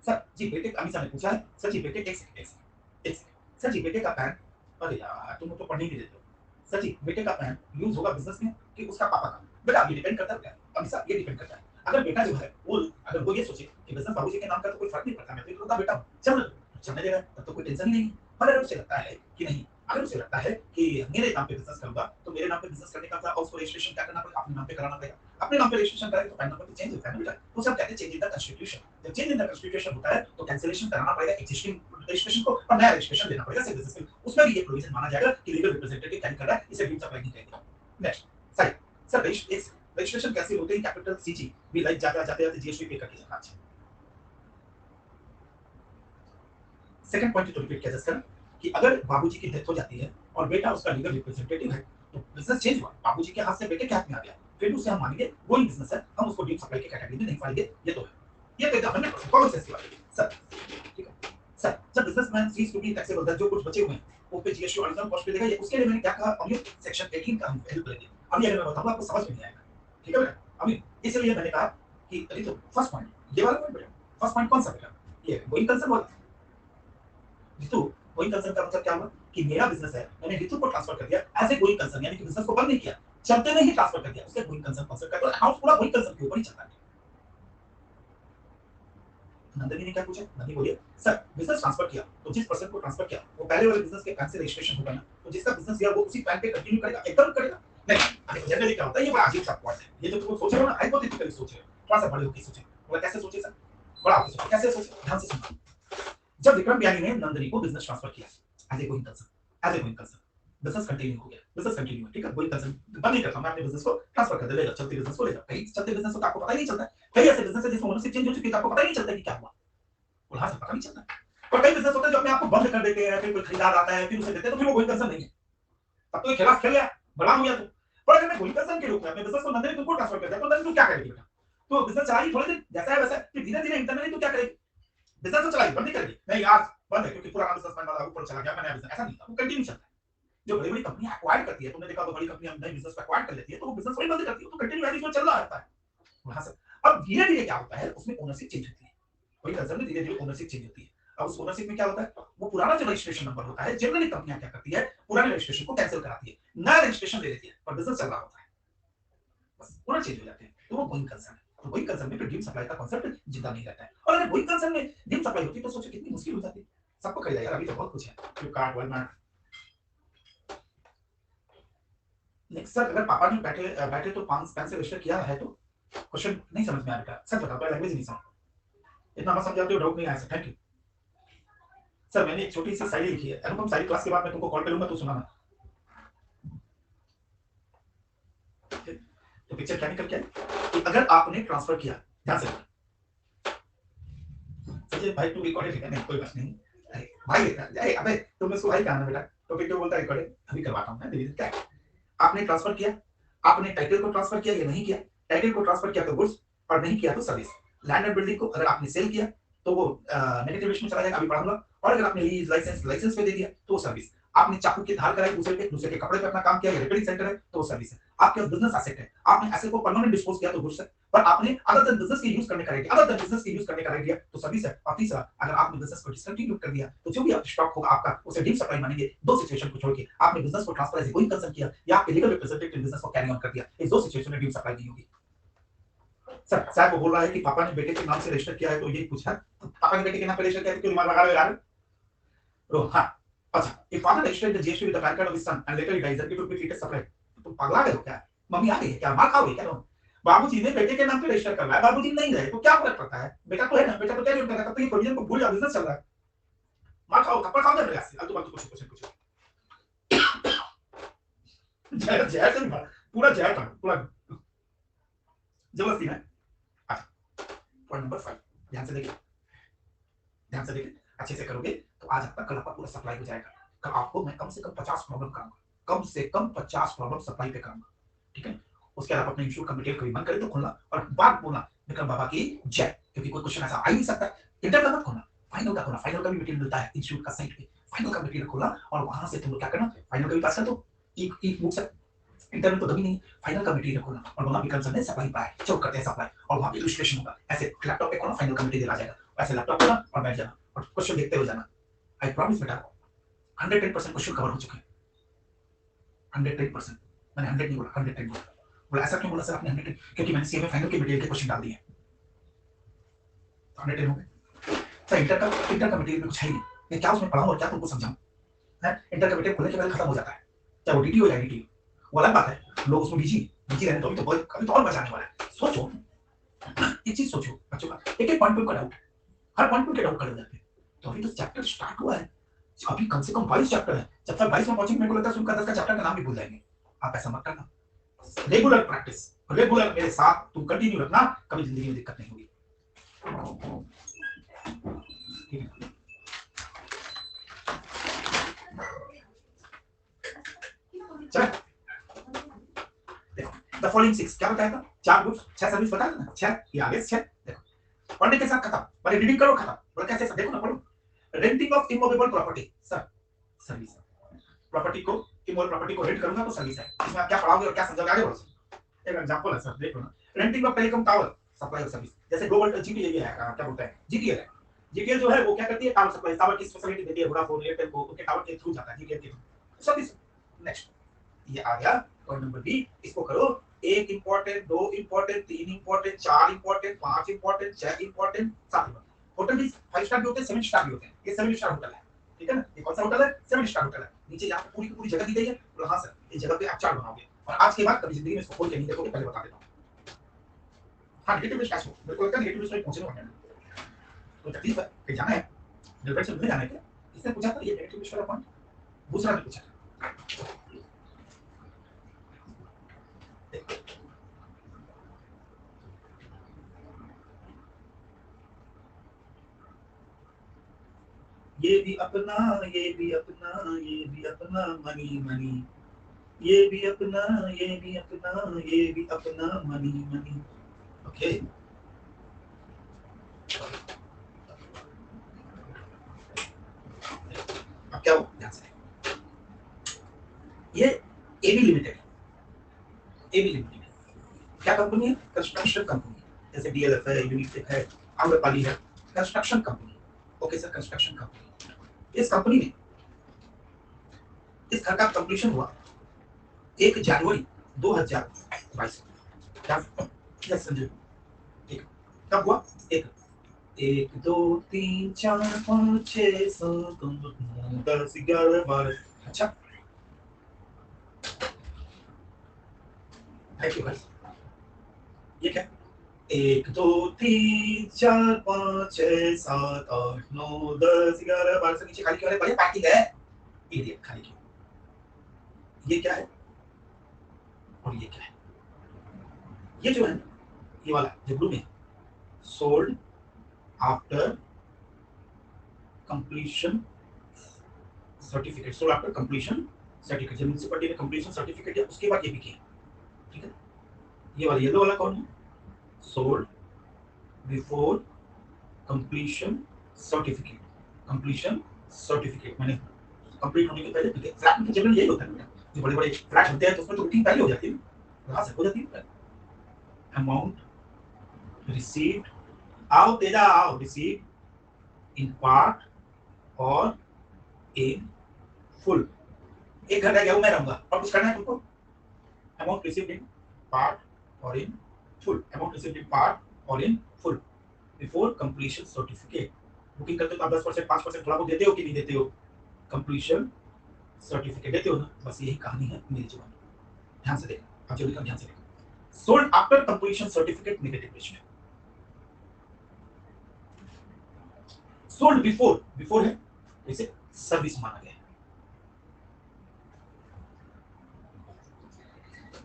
सर जी बेटे अमीषा ने पूछा है, सर जी बेटे एक्स सर जी बेटे का पैन, अरे यार तुम तो पढ़ने नहीं देते हो, सर जी बेटे का पैन यूज होगा बिजनेस में कि उसका पापा का, बेटा ये डिपेंड करता है अमीषा, ये डिपेंड करता है, अगर बेटा जो है वो अगर वो ये सोचे कि बिजनेस बाबूजी के नाम का तो कोई फर्क नहीं पड़ता, मैं तो इकलौता बेटा हूं, चलने देगा तब तो कोई टेंशन ही नहीं है। पर अगर उसे लगता है कि नहीं, अगर उसे लगता है कि मेरे नाम पे बिजनेस करूंगा तो मेरे नाम पे बिजनेस करने का और उसको रजिस्ट्रेशन क्या करना पड़ेगा, अपने नाम पे कराना पड़ेगा, अपने नाम पे रजिस्ट्रेशन करें तो पैन नंबर तो चेंज होता है ना बेटा, तो सब कहते हैं चेंज इन द कॉन्स्टिट्यूशन, जब चेंज इन द कॉन्स्टिट्यूशन होता है तो कैंसिलेशन कराना पड़ेगा एग्जिस्टिंग रजिस्ट्रेशन को और नया रजिस्ट्रेशन लेना पड़ेगा सिर्फ बिजनेस में, उसमें भी ये प्रोविजन माना जाएगा कि लीगल रिप्रेजेंटेटिव कैरी कर रहा है, इसे डीम सप्लाई नहीं कहेंगे। नेक्स्ट सही सर रजिस्ट्रेशन कैंसिल होते ही कैपिटल सीजी भी लाइक जाते जाते जीएसटी पे करके जाना चाहिए। सेकंड पॉइंट तो रिपीट किया जा सकता कि अगर बाबूजी की डेथ हो जाती है और बेटा उसका लीगल रिप्रेजेंटेटिव है तो बिजनेस चेंज हुआ, बाबूजी के हाथ से बेटे के हाथ में आ गया, फिर उसे हम मानेंगे वही बिजनेस है, हम उसको डीप सप्लाई की कैटेगरी में नहीं मानेंगे, ये तो है, ये तो एकदम 100% कॉमन सेंस की बात है सर, ठीक है सर। जब businessman cease to be taxable, जो कुछ बचे हुए हैं वो पे जीएसटी ओरिजिनल कॉस्ट पे देगा, ये उसके लिए मैंने क्या कहा अभी सेक्शन 18 का हम हेल्प लेंगे, अभी अगर मैं बताऊंगा आपको समझ में नहीं आएगा, ठीक है बेटा, अभी इसलिए मैंने कहा कि अभी तो फर्स्ट पॉइंट ये वाला पॉइंट बेटा, फर्स्ट पॉइंट कौन सा बेटा, ये गोइंग कंसर्न वाला रितु, गोइंग कंसर्न का मतलब क्या हुआ कि मेरा बिजनेस है, मैंने रितु को ट्रांसफर कर दिया एज ए गोइंग कंसर्न, यानी कि बिजनेस को बंद नहीं किया, चलते में ही ट्रांसफर कर दिया, उसके गोइंग कंसर्न कॉन्सेप्ट का, तो अकाउंट पूरा गोइंग कंसर्न के ऊपर ही चलता है। नंदनी ने क्या पूछा, नंदनी बोलिए सर बिजनेस ट्रांसफर किया तो जिस पर्सन को ट्रांसफर किया वो पहले वाले बिजनेस के पैन से रजिस्ट्रेशन होगा ना, तो जिसका बिजनेस गया वो उसी पैन पे कंटिन्यू करेगा, एकदम करेगा नहीं, जनरली क्या होता है, ये बड़ा अजीब सा पॉइंट है, ये जो तुम सोच रहे हो ना हाइपोथेटिकली सोच रहे हो, थोड़ा सा बड़े होकर सोचें, बोला कैसे सोचे सर, बड़ा होकर सोचें, कैसे सोचें, ध्यान से सुनो। जब विक्रम बिहारी ने नंदनी को बिजनेस ट्रांसफर किया as a going concern, as a going concern, business continue हो गया, बिजनेस कंटिन्यू है, ठीक है, गोइंग कंसर्न बंद नहीं करता मैं अपने बिजनेस को ट्रांसफर कर दे, ले जाओ चलते बिजनेस को ले जाओ, कहीं चलते बिजनेस को तो आपको पता ही नहीं चलता, कई ऐसे बिजनेस है जिसमें ओनरशिप चेंज हो चुकी है तो आपको पता ही नहीं चलता कि क्या हुआ, बोला हाँ सर पता नहीं चलता, और कई बिजनेस होते हैं जो अपने आप को बंद कर देते हैं, फिर कोई खरीदार आता है फिर उसे देते हैं तो फिर वो गोइंग कंसर्न नहीं है, तब तो ये खेला खेल गया, बर्बाद हो गया, तो पर अगर मैं गोइंग कंसर्न के रूप में अपने बिजनेस को नंदनी तुमको ट्रांसफर कर दिया तो नंदनी तू क्या करेगी बेटा, तो बिजनेस चलाएगी थोड़े दिन जैसा है वैसा, फिर धीरे धीरे इंटरनली तो क्या करेगी, बिजनेस तो चलाएगी, बंद नहीं करेगी, नहीं आज बंद है क्योंकि पुराना बिजनेस वाला ऊपर चला गया, मैं नया बिजनेस, ऐसा नहीं, वो कंटिन्यू चलता है। जो बड़ी बड़ी कंपनी एक्वायर करती है, तुमने देखा होगा बड़ी कंपनी नए बिजनेस को एक्वायर कर लेती है तो वो बिजनेस वही बंद करती है, तो कंटिन्यू एज यूजुअल चल रहा रहता है वहां से। अब धीरे धीरे क्या होता है उसमें ओनरशिप चेंज होती है, वही कंसर्न में धीरे धीरे ओनरशिप चेंज होती है, अब उस ओनरशिप में क्या होता है, वो पुराना जो रजिस्ट्रेशन नंबर होता है जनरली कंपनियां क्या करती है पुराने रजिस्ट्रेशन को कैंसिल कराती है, नया रजिस्ट्रेशन दे देती है, पर बिजनेस चल रहा होता है, बस ओनर चेंज हो जाते हैं, तो वो गोइंग कंसर्न है। तो गोइंग कंसर्न में ड्रीम सप्लाई का कॉन्सेप्ट जिंदा नहीं रहता है। और अगर गोइंग कंसर्न में ड्रीम सप्लाई होती तो सोचो कितनी मुश्किल हो जाती। सबको खरीदा यार, अभी तो बहुत कुछ है, फ्लिपकार्ट, वॉलमार्ट। नेक्स्ट सर, अगर पापा ने बैठे तो पांच पेन से रजिस्टर किया है तो क्वेश्चन नहीं समझ में आ रहा। सच बताओ, तो लैंग्वेज नहीं समझ, इतना मत समझाते हो, डाउट नहीं आया सर, थैंक यू। सर मैंने एक छोटी सी शायरी लिखी है, अनुपम शायरी क्लास के बाद मैं तुमको कॉल करूंगा तो सुनाना। तो पिक्चर क्या निकल के आई कि अगर आपने ट्रांसफर किया, ध्यान से संजय भाई तू रिकॉर्डेड है नहीं, कोई बात नहीं। अरे भाई, अरे अबे तुम इसको भाई कहना बेटा, तो फिर क्यों बोलता रिकॉर्डेड, अभी करवाता हूं मैं, डिवीजन क्या है। आपने ट्रांसफर किया, आपने टाइटल को ट्रांसफर किया या नहीं किया। टाइटल को ट्रांसफर किया तो गुड्स, और नहीं किया तो सर्विस। लैंड एंड बिल्डिंग को अगर आपने सेल किया तो वो नेगेटिव में चला जाएगा, अभी पढ़ाऊंगा। और अगर आपने लीज लाइसेंस पे दे दिया तो वो सर्विस। आपने चाकू की धार कराई दूसरे के कपड़े पे अपना काम किया, रिपेयरिंग सेंटर है तो वो सर्विस है। आपके पास बिजनेस एसेट है, आपने एसेट को परमानेंट डिस्पोज किया तो गुड्स है। पर आपने अदर देन बिजनेस के यूज करने का आइडिया, अदर देन बिजनेस के यूज करने का आइडिया तो सर्विस है। और तीसरा, अगर आपने बिजनेस को डिसकंटिन्यू कर दिया तो जो भी आपका स्टॉक होगा आपका, उसे डीप सप्लाई मानेंगे। दो सिचुएशन को छोड़ के आपने बिजनेस को ट्रांसफर एज गोइंग कंसर्न किया या आपके लीगल रिप्रेजेंटेटिव बिजनेस को कैरी ऑन कर दिया, इस दो सिचुएशन में डीप सप्लाई नहीं होगी। सर साहब वो बोल रहा है कि पापा ने बेटे के नाम से रजिस्टर किया है तो यही पूछा, तो पापा ने बेटे के नाम पे रजिस्टर किया तो क्यों दिमाग लगा रहे हो यार। तो हाँ, अच्छा, if father registered the GST with the PAN card of his son and later he dies, then it would be treated separate। तुम पगला गए हो क्या, मम्मी आ गई है क्या, मार खाओगे क्या तुम। बाबूजी ने बेटे के नाम पे रजिस्टर करवाया, बाबूजी नहीं रहे तो क्या फर्क पड़ता है, बेटा तो है ना, बेटा तो कैरी ऑन कर रहा है, तब तक ये प्रोविजन को भूल जाओ, बिजनेस चल रहा है। मार खाओ, थप्पड़ खाओ मेरे से, अब तो बात कुछ कुछ जहर जहर से नहीं, पूरा जहर था पूरा, जबरदस्ती है। पॉइंट नंबर 5, ध्यान से देखिए, ध्यान से देखिए, अच्छे से करोगे तो आज आपका कल आपका पूरा सप्लाई हो जाएगा। कल आपको मैं कम से कम 50 प्रॉब्लम कराऊंगा, कम से कम 50 प्रॉब्लम सप्लाई पे कराऊंगा, ठीक है। उसके अलावा अपने इंस्टीट्यूट का मटेरियल कभी मन करे तो खोलना, और बात बोलना विक्रम बाबा की जय, क्योंकि कोई क्वेश्चन ऐसा आ ही नहीं सकता। इंटर का मत खोलना, फाइनल का खोलना, फाइनल का भी मटेरियल मिलता है इंस्टीट्यूट का साइट पे, फाइनल का मटेरियल खोलना और वहां से तुम लोग क्या करना, फाइनल का भी पास कर दो, एक बुक से। इंटर में तो कभी नहीं, फाइनल का मटेरियल खोलना और बोलना विक्रम सर ने सप्लाई पाया, चलो करते हैं सप्लाई, और वहां पे इलस्ट्रेशन होगा, ऐसे लैपटॉप पे खोलना, फाइनल का मटेरियल आ जाएगा, ऐसे लैपटॉप खोलना और बैठ जाना और क्वेश्चन देखते हुए जाना। आई प्रॉमिस बेटा, 110% क्वेश्चन कवर हो चुके हैं, 110%। मैंने 100 नहीं बोला, 110 बोला। बोला ऐसा क्यों बोला सर आपने 110, क्योंकि मैंने सीए में फाइनल के मटेरियल के क्वेश्चन डाल दिए हैं, तो 110 हो गए। सर इंटर का मटेरियल में कुछ है ही नहीं, मैं क्या उसमें पढ़ाऊं और क्या तुमको समझाऊं है। इंटर का मटेरियल खोलने के बाद खत्म हो जाता है, चाहे वो डीटी हो या डीटी हो, वो अलग बात है, लोग उसमें बिजी बिजी रहने तो अभी तो और बचाने वाला है। सोचो, एक चीज सोचो बच्चों का, एक एक पॉइंट का डाउट, हर पॉइंट के डाउट कर जाते हैं। तो अभी तो चैप्टर स्टार्ट हुआ है, अभी कम से कम 22 चैप्टर है, जब तक 22 में पहुंचेंगे मेरे को लगता है उनका 10 का चैप्टर का नाम भी भूल जाएंगे। आप ऐसा मत करना, रेगुलर प्रैक्टिस, रेगुलर मेरे साथ तुम कंटिन्यू रखना, कभी जिंदगी में दिक्कत नहीं होगी। चलो देखो, द फॉलोइंग 6 क्या बताया था, 4 गुड्स 6 सर्विस बताया था ना, 6 ये आगे 6 देखो, पढ़ने के साथ खत्म, पहले रीडिंग करो खत्म, बोला कैसे सब देखो ना, पढ़ो। Renting of immovable property, sir service, property को, इमूवेबल प्रॉपर्टी को रेंट करूंगा तो सर्विस है, इसमें आप क्या पढ़ाओगे और क्या समझाओगे आगे बढ़ो। एक एग्जांपल है सर, देखो ना, renting of telecom tower supply of service, जैसे ग्लोबल जीटीए है, क्या बोलते हैं जीटीएल है, जीटीएल जो है वो क्या करती है, टावर सप्लाई, टावर की फैसिलिटी देती है वोडाफोन एयरटेल को, उनके टावर के थ्रू जाता है जीटीएल के थ्रू सर्विस। नेक्स्ट ये आ गया पॉइंट नंबर बी, इसको करो, एक इंपॉर्टेंट, दो इंपॉर्टेंट, तीन इंपॉर्टेंट, चार इंपॉर्टेंट, पांच इंपॉर्टेंट, छह इंपॉर्टेंट, सात इंपॉर्टेंट। होटल भी 5 स्टार भी होते हैं, 7 स्टार भी होते हैं, ये 7 स्टार होटल है, ठीक है ना। ये कौन सा होटल है, 7 स्टार होटल है। नीचे यहाँ पे पूरी की पूरी जगह दी गई है, बोला हाँ सर इस जगह पे आप चार्ट बनाओगे, और आज के बाद कभी जिंदगी में इसको खोल के नहीं देखोगे, पहले बता देता हूँ। हाँ नेगेटिव लिस्ट कैसे, मेरे को लगता है नेगेटिव लिस्ट में पहुंचने वाले हैं, तो तकलीफ है, कहीं जाना है, दिलबर से मिलने जाना है क्या, इसने पूछा था ये नेगेटिव लिस्ट वाला पॉइंट, दूसरा ने पूछा था। ये भी अपना, ये भी अपना, ये भी अपना, मनी मनी, ये भी अपना, ये भी अपना, ये भी अपना, मनी मनी। ओके, अब क्या हो, ध्यान से ये एबी लिमिटेड, एबी लिमिटेड क्या कंपनी है, कंस्ट्रक्शन कंपनी, जैसे डीएलएफ है, यूनिटेक है, आम्रपाली है, construction company. Okay sir, construction company, इस कंपनी में इस घर का कंप्लीशन हुआ 1 जनवरी 2022। क्या संजय, कब हुआ? एक 1 2 3 4 5 6 7 8 9 10 11 12। अच्छा, थैंक यू गाइस। ये क्या? 1 2 3 4 5 6 7 8 9 10 11 12 से नीचे खाली क्यों है? भैया पार्किंग है। एरिया खाली क्यों? ये क्या है और ये क्या है? ये जो है, ये वाला जो ब्लू में sold after completion certificate, sold after completion certificate, जब म्युनिसिपैलिटी ने कंप्लीशन सर्टिफिकेट दिया उसके बाद ये भी किया। ठीक है, ये वाला येलो वाला कौन है? Sold before completion certificate, completion certificate मैंने कंप्लीट होने के पहले। ठीक है, फ्लैट में जनरली यही होता है, जो बड़े बड़े फ्लैट होते हैं तो उसमें तो बुकिंग पहले हो जाती है, कहाँ से हो जाती है? अमाउंट रिसीव्ड, आओ तेजा आओ, रिसीव्ड इन पार्ट और इन फुल। एक घंटा गया हूं मैं रहूंगा और कुछ करना है तुमको? अमाउंट रिसीव्ड इन पार्ट और in full, amount received in part और in full before completion certificate. Booking करते हो तो आप 10% 5% थोड़ा बहुत देते हो कि नहीं देते हो? कंप्लीशन सर्टिफिकेट देते हो ना? बस यही कहानी है मेरी जुबान। ध्यान से देखो, आप जो लिखा ध्यान से देखो। Sold after completion certificate negative list. Sold before, before है इसे सर्विस माना गया है।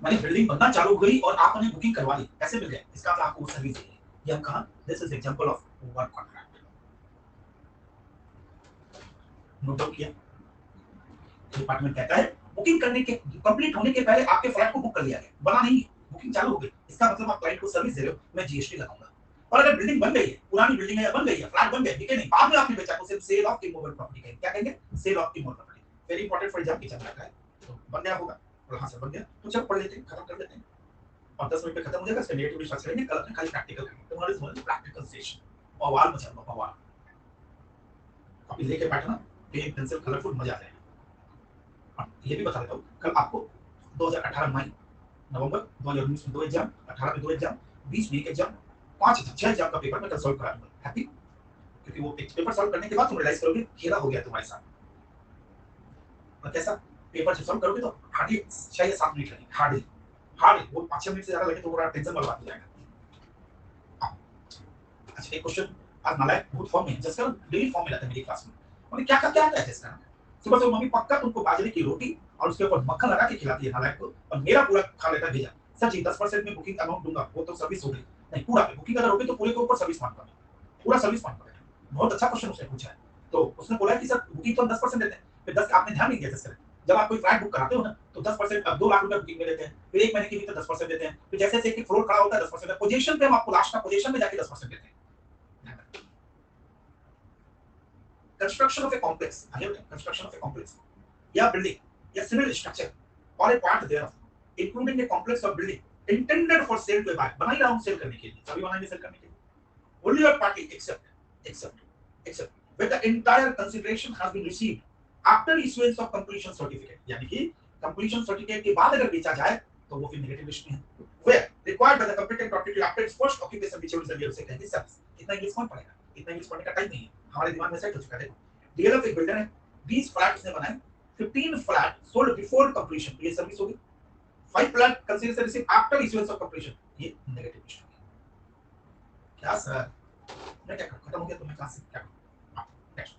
माने बिल्डिंग बनना चालू हुई और आपने बुकिंग करवा ली, कैसे मिल गया? इसका मतलब आपको सर्विस दी है। ये हम कहा, this is example of work contract. Note down किया? डिपार्टमेंट कहता है बुकिंग करने के कंप्लीट होने के पहले आपके फ्लैट को बुक कर लिया गया, बना नहीं है, बुकिंग चालू हो गई, इसका मतलब आप क्लाइंट को सर्विस दे रहे हो, मैं जीएसटी लगाऊंगा। और अगर बिल्डिंग बन गई है, पुरानी बिल्डिंग है, बन गई है, फ्लैट बन गए, बिके नहीं, बाद में आपने बेचा तो सिर्फ सेल ऑफ इमूवेबल प्रॉपर्टी कहेंगे। क्या कहेंगे? Sale of immovable property. Very important for exam की चल रहा है, तो बन गया होगा और हां सर बन गया, तो चलो पढ़ लेते हैं, खत्म कर लेते हैं और 10 मिनट में खत्म हो जाएगा। इसका नेगेटिव स्ट्रक्चर करेंगे, कल अपने खाली प्रैक्टिकल करेंगे। तुम्हारे समझ प्रैक्टिकल सेशन बवाल मचा लो, बवाल। कॉपी लेके बैठना, पेन पेंसिल कलरफुल, मजा आ जाएगा। ये भी बता देता हूँ, कल आपको 2018 मई नवंबर 2019 में 2 एग्जाम, 18 में 2 एग्जाम, 20 में 1 एग्जाम, 5 6 एग्जाम का पेपर मैं कल सॉल्व करा दूंगा। हैप्पी? क्योंकि वो पेपर सॉल्व करने के बाद तुम रियलाइज करोगे खेला हो गया तुम्हारे साथ। और कैसा? पेपर जब सॉल्व करोगे तो हार्डली 6 या 7 मिनट लगेंगे, हार्डली हार्डली वो 5-6 मिनट से ज्यादा लगे तो पूरा टेंशन वाला बात हो जाएगा। अच्छा, एक क्वेश्चन आज नालायक बहुत फॉर्म में, जिसका डेली फॉर्म में लाता है मेरी क्लास में। उन्हें क्या क्या आता है जिसका? सुबह से मम्मी पक्का तुमको बाजरे की रोटी और उसके ऊपर मक्खन लगा के खिलाती है नालायक को, और मेरा पूरा खा लेता है भेजा। सर जी 10% में बुकिंग अमाउंट दूंगा, वो तो सर्विस हो गई। नहीं, पूरा पे बुकिंग अगर होगी तो पूरे के ऊपर सर्विस मांगता मैं, पूरा सर्विस मांगता है। बहुत अच्छा क्वेश्चन उसने पूछा है। तो उसने बोला कि सर बुकिंग तो हम 10% देते हैं, फिर 10 आपने ध्यान नहीं दिया सर। जब आप कोई फ्लैट बुक कराते हो ना तो 10% अब 2 लाख रुपए बुकिंग में देते हैं, फिर 1 महीने की भी तो 10% देते हैं, फिर जैसे जैसे एक फ्लोर खड़ा होता है 10% पोजीशन पे हम आपको लास्ट का पोजीशन में जाके 10% देते हैं। Construction of a complex, construction of a complex, या building, या civil structure, or a part thereof, including a complex of building intended for sale to a buyer, बना ही रहा हूँ सेल करने के लिए, सभी बनाएंगे सेल करने के लिए, only a party except when the entire consideration has been received after issuance of completion certificate, यानी कि completion certificate के बाद अगर बेचा जाए तो वो फिर नेगेटिव लिस्ट में है। where required by the competent authority after its first occupation, which is the उसे कहेंगे सर्विस। इतना इंग्लिश कौन पढ़ेगा? इतना इंग्लिश पढ़ने का टाइम नहीं है, हमारे दिमाग में सेट हो चुका है। देखो डीएलएफ एक बिल्डर है, 20 फ्लैट उसने बनाए, 15 फ्लैट सोल्ड बिफोर कंप्लीशन, ये सर्विस होगी। 5 flat consider receive after issuance of completion, ये नेगेटिव लिस्ट होगी। क्या सर, मैं क्या करूं? खत्म हो गया तो मैं कहां से क्या करूं? Next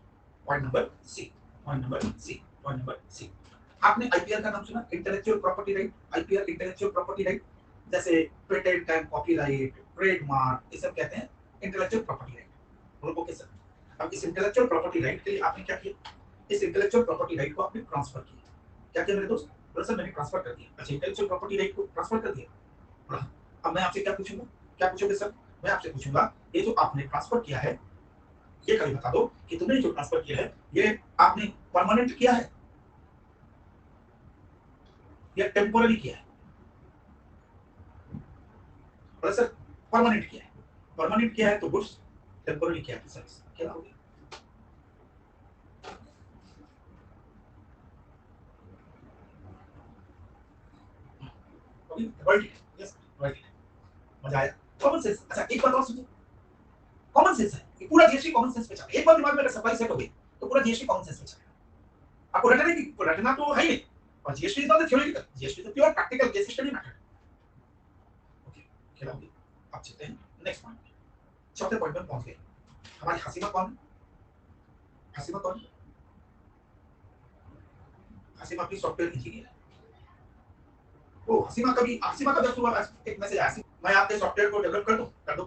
point number C, point number C, point number C. आपने आईपीआर का नाम सुना? Intellectual property right. IPR intellectual property right, जैसे पेटेंट एंड कॉपीराइट, ट्रेडमार्क, ये सब कहते हैं इंटेलेक्चुअल प्रॉपर्टी राइट। बोलो ओके सर। अब इस इंटेलेक्चुअल प्रॉपर्टी राइट के लिए आपने क्या किया? इस इंटेलेक्चुअल प्रॉपर्टी राइट को आपने ट्रांसफर किया। क्या किया मेरे दोस्त? बोला सर मैंने ट्रांसफर कर दिया। अच्छा, इंटेलेक्चुअल प्रॉपर्टी राइट को ट्रांसफर कर दिया। बोला अब मैं आपसे क्या पूछूंगा? क्या पूछोगे सर? मैं आपसे पूछूंगा ये जो आपने ट्रांसफर किया है, ये कभी बता दो कि तुमने जो ट्रांसफर किया है ये आपने परमानेंट किया है या टेम्पोररी किया है? बोला सर परमानेंट किया है। परमानेंट किया है तो गुड्स, टेम्पोररी किया है तो सर्विस। क्या हो गया? अभी वर्ल्ड यस वर्ल्ड मजा आया। Common sense. अच्छा एक बात और सुनिए, कॉमन सेंस है, ये पूरा जीएसटी कॉमन सेंस पे चला। एक बार दिमाग में अगर सप्लाई सेट हो गई तो पूरा जीएसटी कॉमन सेंस पे चलेगा। आपको रटना तो है ही नहीं। और GST is not the theoretical, GST is the pure practical case study method. Okay, खिलाओगे। अब चलते हैं नेक्स्ट पॉइंट। चौथे पॉइंट पर पहुंच गए। हमारी हसीमा कौन है? हसीमा कौन है? हसीमा की सॉफ्टवेयर इंजीनियर है। ओ हसीमा का जब सुबह एक मैसेज आया, मैं आपके सॉफ्टवेयर को डेवलप कर दूं,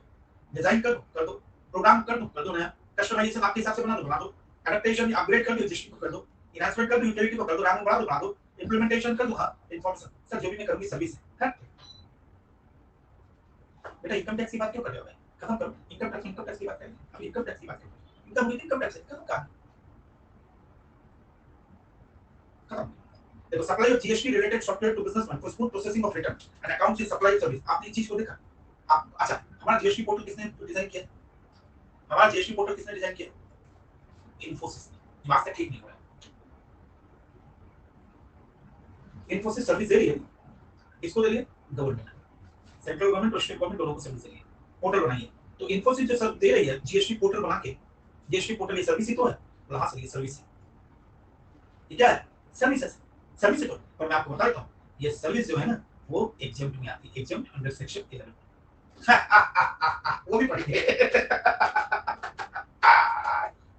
डिजाइन कर दो, प्रोग्राम कर दो नया, कस्टमाइजेशन आपके हिसाब से बना दो, एडेप्टेशन अपग्रेड कर दो, रजिस्ट्री को कर दो, इनहैंसमेंट कर दो, यूटिलिटी को कर दो, रैम बढ़ा दो, इंप्लीमेंटेशन कर दो। हाँ, इन्फॉर्मेशन सर जो भी मैं करूंगी सर्विस है। बेटा इनकम टैक्स की बात क्यों कर रहे हो भाई? खत्म करो इनकम टैक्स की बात करें। अब इनकम टैक्स की बात करें। इनकम टैक्स खत्म कहां? खत्म। देखो supply of GST related software to businessman for smooth processing of return and accounts in supply service. आपने इस चीज को देखा? आप अच्छा, हमारा जीएसटी पोर्टल किसने डिजाइन किया? हमारा जीएसटी पोर्टल किसने डिजाइन किया? इन्फोसिस। दिमाग से ठीक नहीं हो रहा। इन्फोसिस सर्विस दे रही है, इसको दे रही है गवर्नमेंट, सेंट्रल गवर्नमेंट और स्टेट गवर्नमेंट दोनों को सर्विस दे रही है। पोर्टल बनाइए तो इन्फोसिस जो सब दे रही है जीएसटी पोर्टल बना के, जीएसटी पोर्टल ये सर्विस ही तो है। वहां से ये सर्विस है, ये क्या है? सर्विस है, सर्विस है। तो पर मैं आपको बता देता हूं, ये सर्विस जो है ना वो एग्जम्प्ट में आती है, एग्जम्प्ट अंडर सेक्शन 11। वो भी पढ़िए।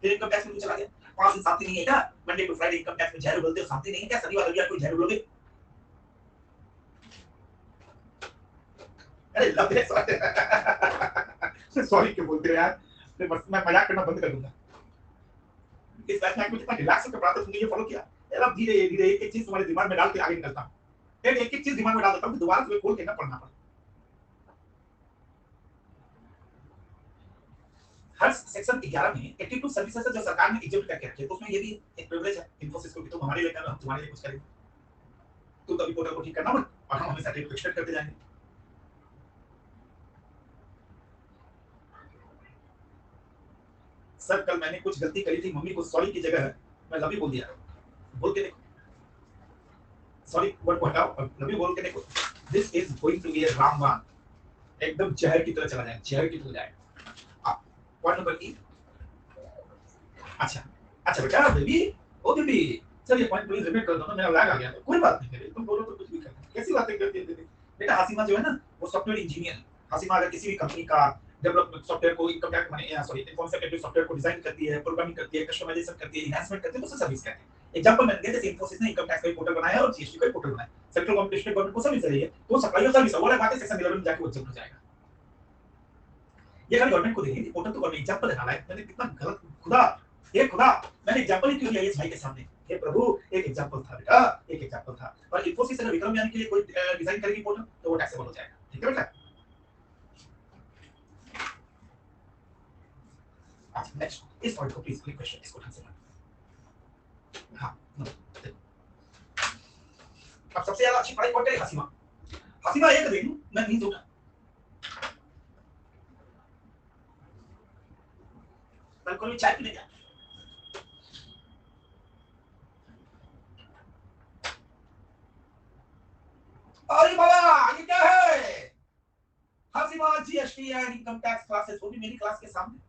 फिर इनकम टैक्स में चला गया, 5 दिन शांति नहीं है क्या? Monday to Friday income tax में झाड़ू बोलते हो, शांति नहीं है क्या? शनिवार रविवार कोई झाड़ू बोलोगे? अरे लव है सॉरी क्यों बोलते हो यार? मैं मजाक करना बंद कर दूंगा। इस बैच में कितना रिलैक्स होकर पढ़ाते तुमने ये फॉलो किया? यार अब धीरे धीरे एक एक चीज तुम्हारे दिमाग में डाल के आगे निकलता हूं। फिर एक एक चीज दिमाग में डाल देता हूं कि दोबारा तुम्हें खोल के ना पढ़ना पड़े। हर सेक्शन 11 में 82 सर्विसेज जो सरकार ने एग्जीक्यूट करके रखे, तो उसमें ये भी एक प्रिविलेज है इन्फोसिस को कि तुम हमारे लिए करना, हम तुम्हारे लिए कुछ करेंगे। तुम कभी पोर्टल को ठीक करना मत और हम हमेशा टेक एक्सटेंड करते जाएंगे। सर कल मैंने कुछ गलती करी थी, मम्मी को सॉरी की जगह मैं लव यू बोल दिया। बोल के देखो, सॉरी वर्ड को हटाओ और लव यू बोल के देखो। This is going to be a ramban, एकदम जहर की तरह चला जाएगा, जहर की तरह जाएगा। अब पॉइंट नंबर ई। अच्छा अच्छा बेटा बेबी, ओ बेबी, सर ये पॉइंट प्लीज रिपीट कर दो ना, मेरा लैग आ गया। तो कोई बात नहीं बेबी, तुम बोलो तो कुछ भी करना। कैसी बातें करती है बेबी? बेटा हसीमा जो है ना वो सॉफ्टवेयर इंजीनियर है। हसीमा अगर किसी भी कंपनी का डेवलपमेंट सॉफ्टवेयर को इनकम टैक्स माने सॉरी इन्फॉर्मेशन सॉफ्टवेयर को डिजाइन करती है, प्रोग्रामिंग करती है, कस्टमाइजेशन करती है, एनहांसमेंट करती है, तो उसे सर्विस कहते हैं। एग्जांपल मैंने दिया, जैसे इन्फोसिस ने इनकम टैक्स का पोर्टल बनाया और जीएसटी का पोर्टल बनाया, सेंट्रल गवर्नमेंट स्टेट गवर्नमेंट को सर्विस दे रही है, तो सप्लाई ऑफ सर्विस वो बात है सेक्शन 11 में जाके वो एग्जांपल हो जाएगा। ये खाली गवर्नमेंट को देंगे पोर्टल तो गवर्नमेंट एग्जांपल देना है। मैंने कितना गलत खुदा, ये खुदा मैंने एग्जांपल ही क्यों लिया इस भाई के सामने? हे प्रभु एक एग्जांपल था बेटा, एक एग्जांपल था। और इन्फोसिस अगर विक्रम यानी के लिए कोई डिजाइन करेगी पोर्टल तो वो टैक्सेबल हो जाएगा। ठीक है बेटा? अच्छा नेक्स्ट इस पॉइंट को प्लीज क्लिक क्वेश्चन इसको ढंग से पढ़। हां अब सबसे ज्यादा अच्छी पढ़ाई कौन करे? हसीमा। हसीमा एक दिन मैं नींद उठा, बिल्कुल चाय पीने गया। अरे बाबा ये क्या है? Haseema GST and income tax classes, वो भी मेरी क्लास के सामने।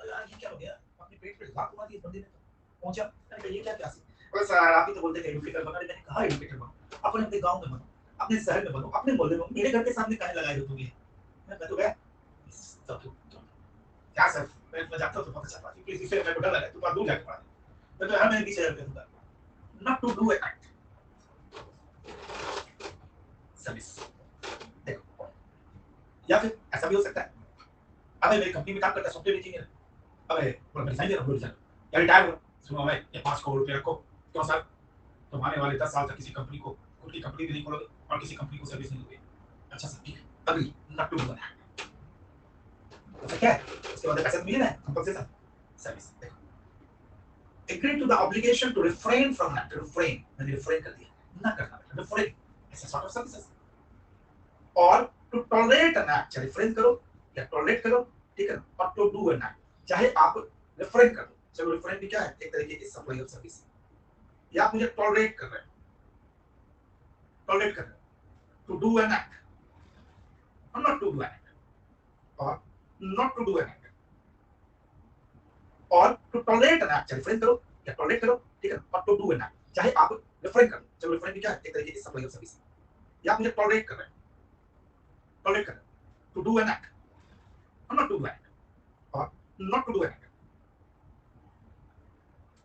यार ये क्या हो गया? अपने पेट पे लात मारी इस बंदे ने। तो पहुंचा, मैंने कहा ये क्या क्लास है? बोले सर आप ही तो बोलते थे एडुकेटर बनना। मैंने कहा एडुकेटर बनो, अपने अपने गांव में बनो, अपने शहर में बनो, अपने मोहल्ले में। मेरे घर के सामने काहे लगाए हो तुम ये? मैं तो गया क्या सर, मैं जानता हूं तो पता चलता है प्लीज इसे मैं डर लगा, तू बात दूर जाके पढ़ा। मैं तो हर महीने 20,000 रुपए दूंगा, not to do act service. देखो या फिर ऐसा भी हो सकता है, अबे मेरी कंपनी में काम करता सॉफ्टवेयर इंजीनियर, अबे मैं रिजाइन दे रहा हूँ, रिजाइन या रिटायर हो। सुनो भाई ये 5 करोड़ रुपए रखो। क्यों सर? तुम आने वाले 10 साल तक किसी कंपनी को, खुद की कंपनी भी नहीं खोलोगे और किसी कंपनी को सर्विस नहीं दोगे। अच्छा सर ठीक है, अभी नॉट टू डू दैट। तो क्या है उसके बाद पैसे मिले ना कंपनसेशन सर्विस। देखो agree to the obligation to refrain from an act, refrain मैंने refrain कर दिया, ना करना बेटा, refrain ऐसा sort of services, और to tolerate an act, चाहे refrain करो या tolerate करो, ठीक है, और to do an act, चाहे आप refrain कर दो। चलो refrain भी क्या है? एक तरीके की सप्लाई ऑफ सर्विस, या आप मुझे tolerate कर रहे हो, tolerate कर रहे हो, to do an act or not to do an act, और not to do an act और to tolerate an act, refrain करो या टॉलरेट करो, ठीक है, और to do an act, चाहे आप रिफ्रेन करो, चलो रिफ्रेन भी क्या है, एक तरीके की सप्लाई ऑफ सर्विस, या आप मुझे टॉलरेट कर रहे हैं, टॉलरेट कर रहे हैं, to do an act और not to do an act और not to do an act,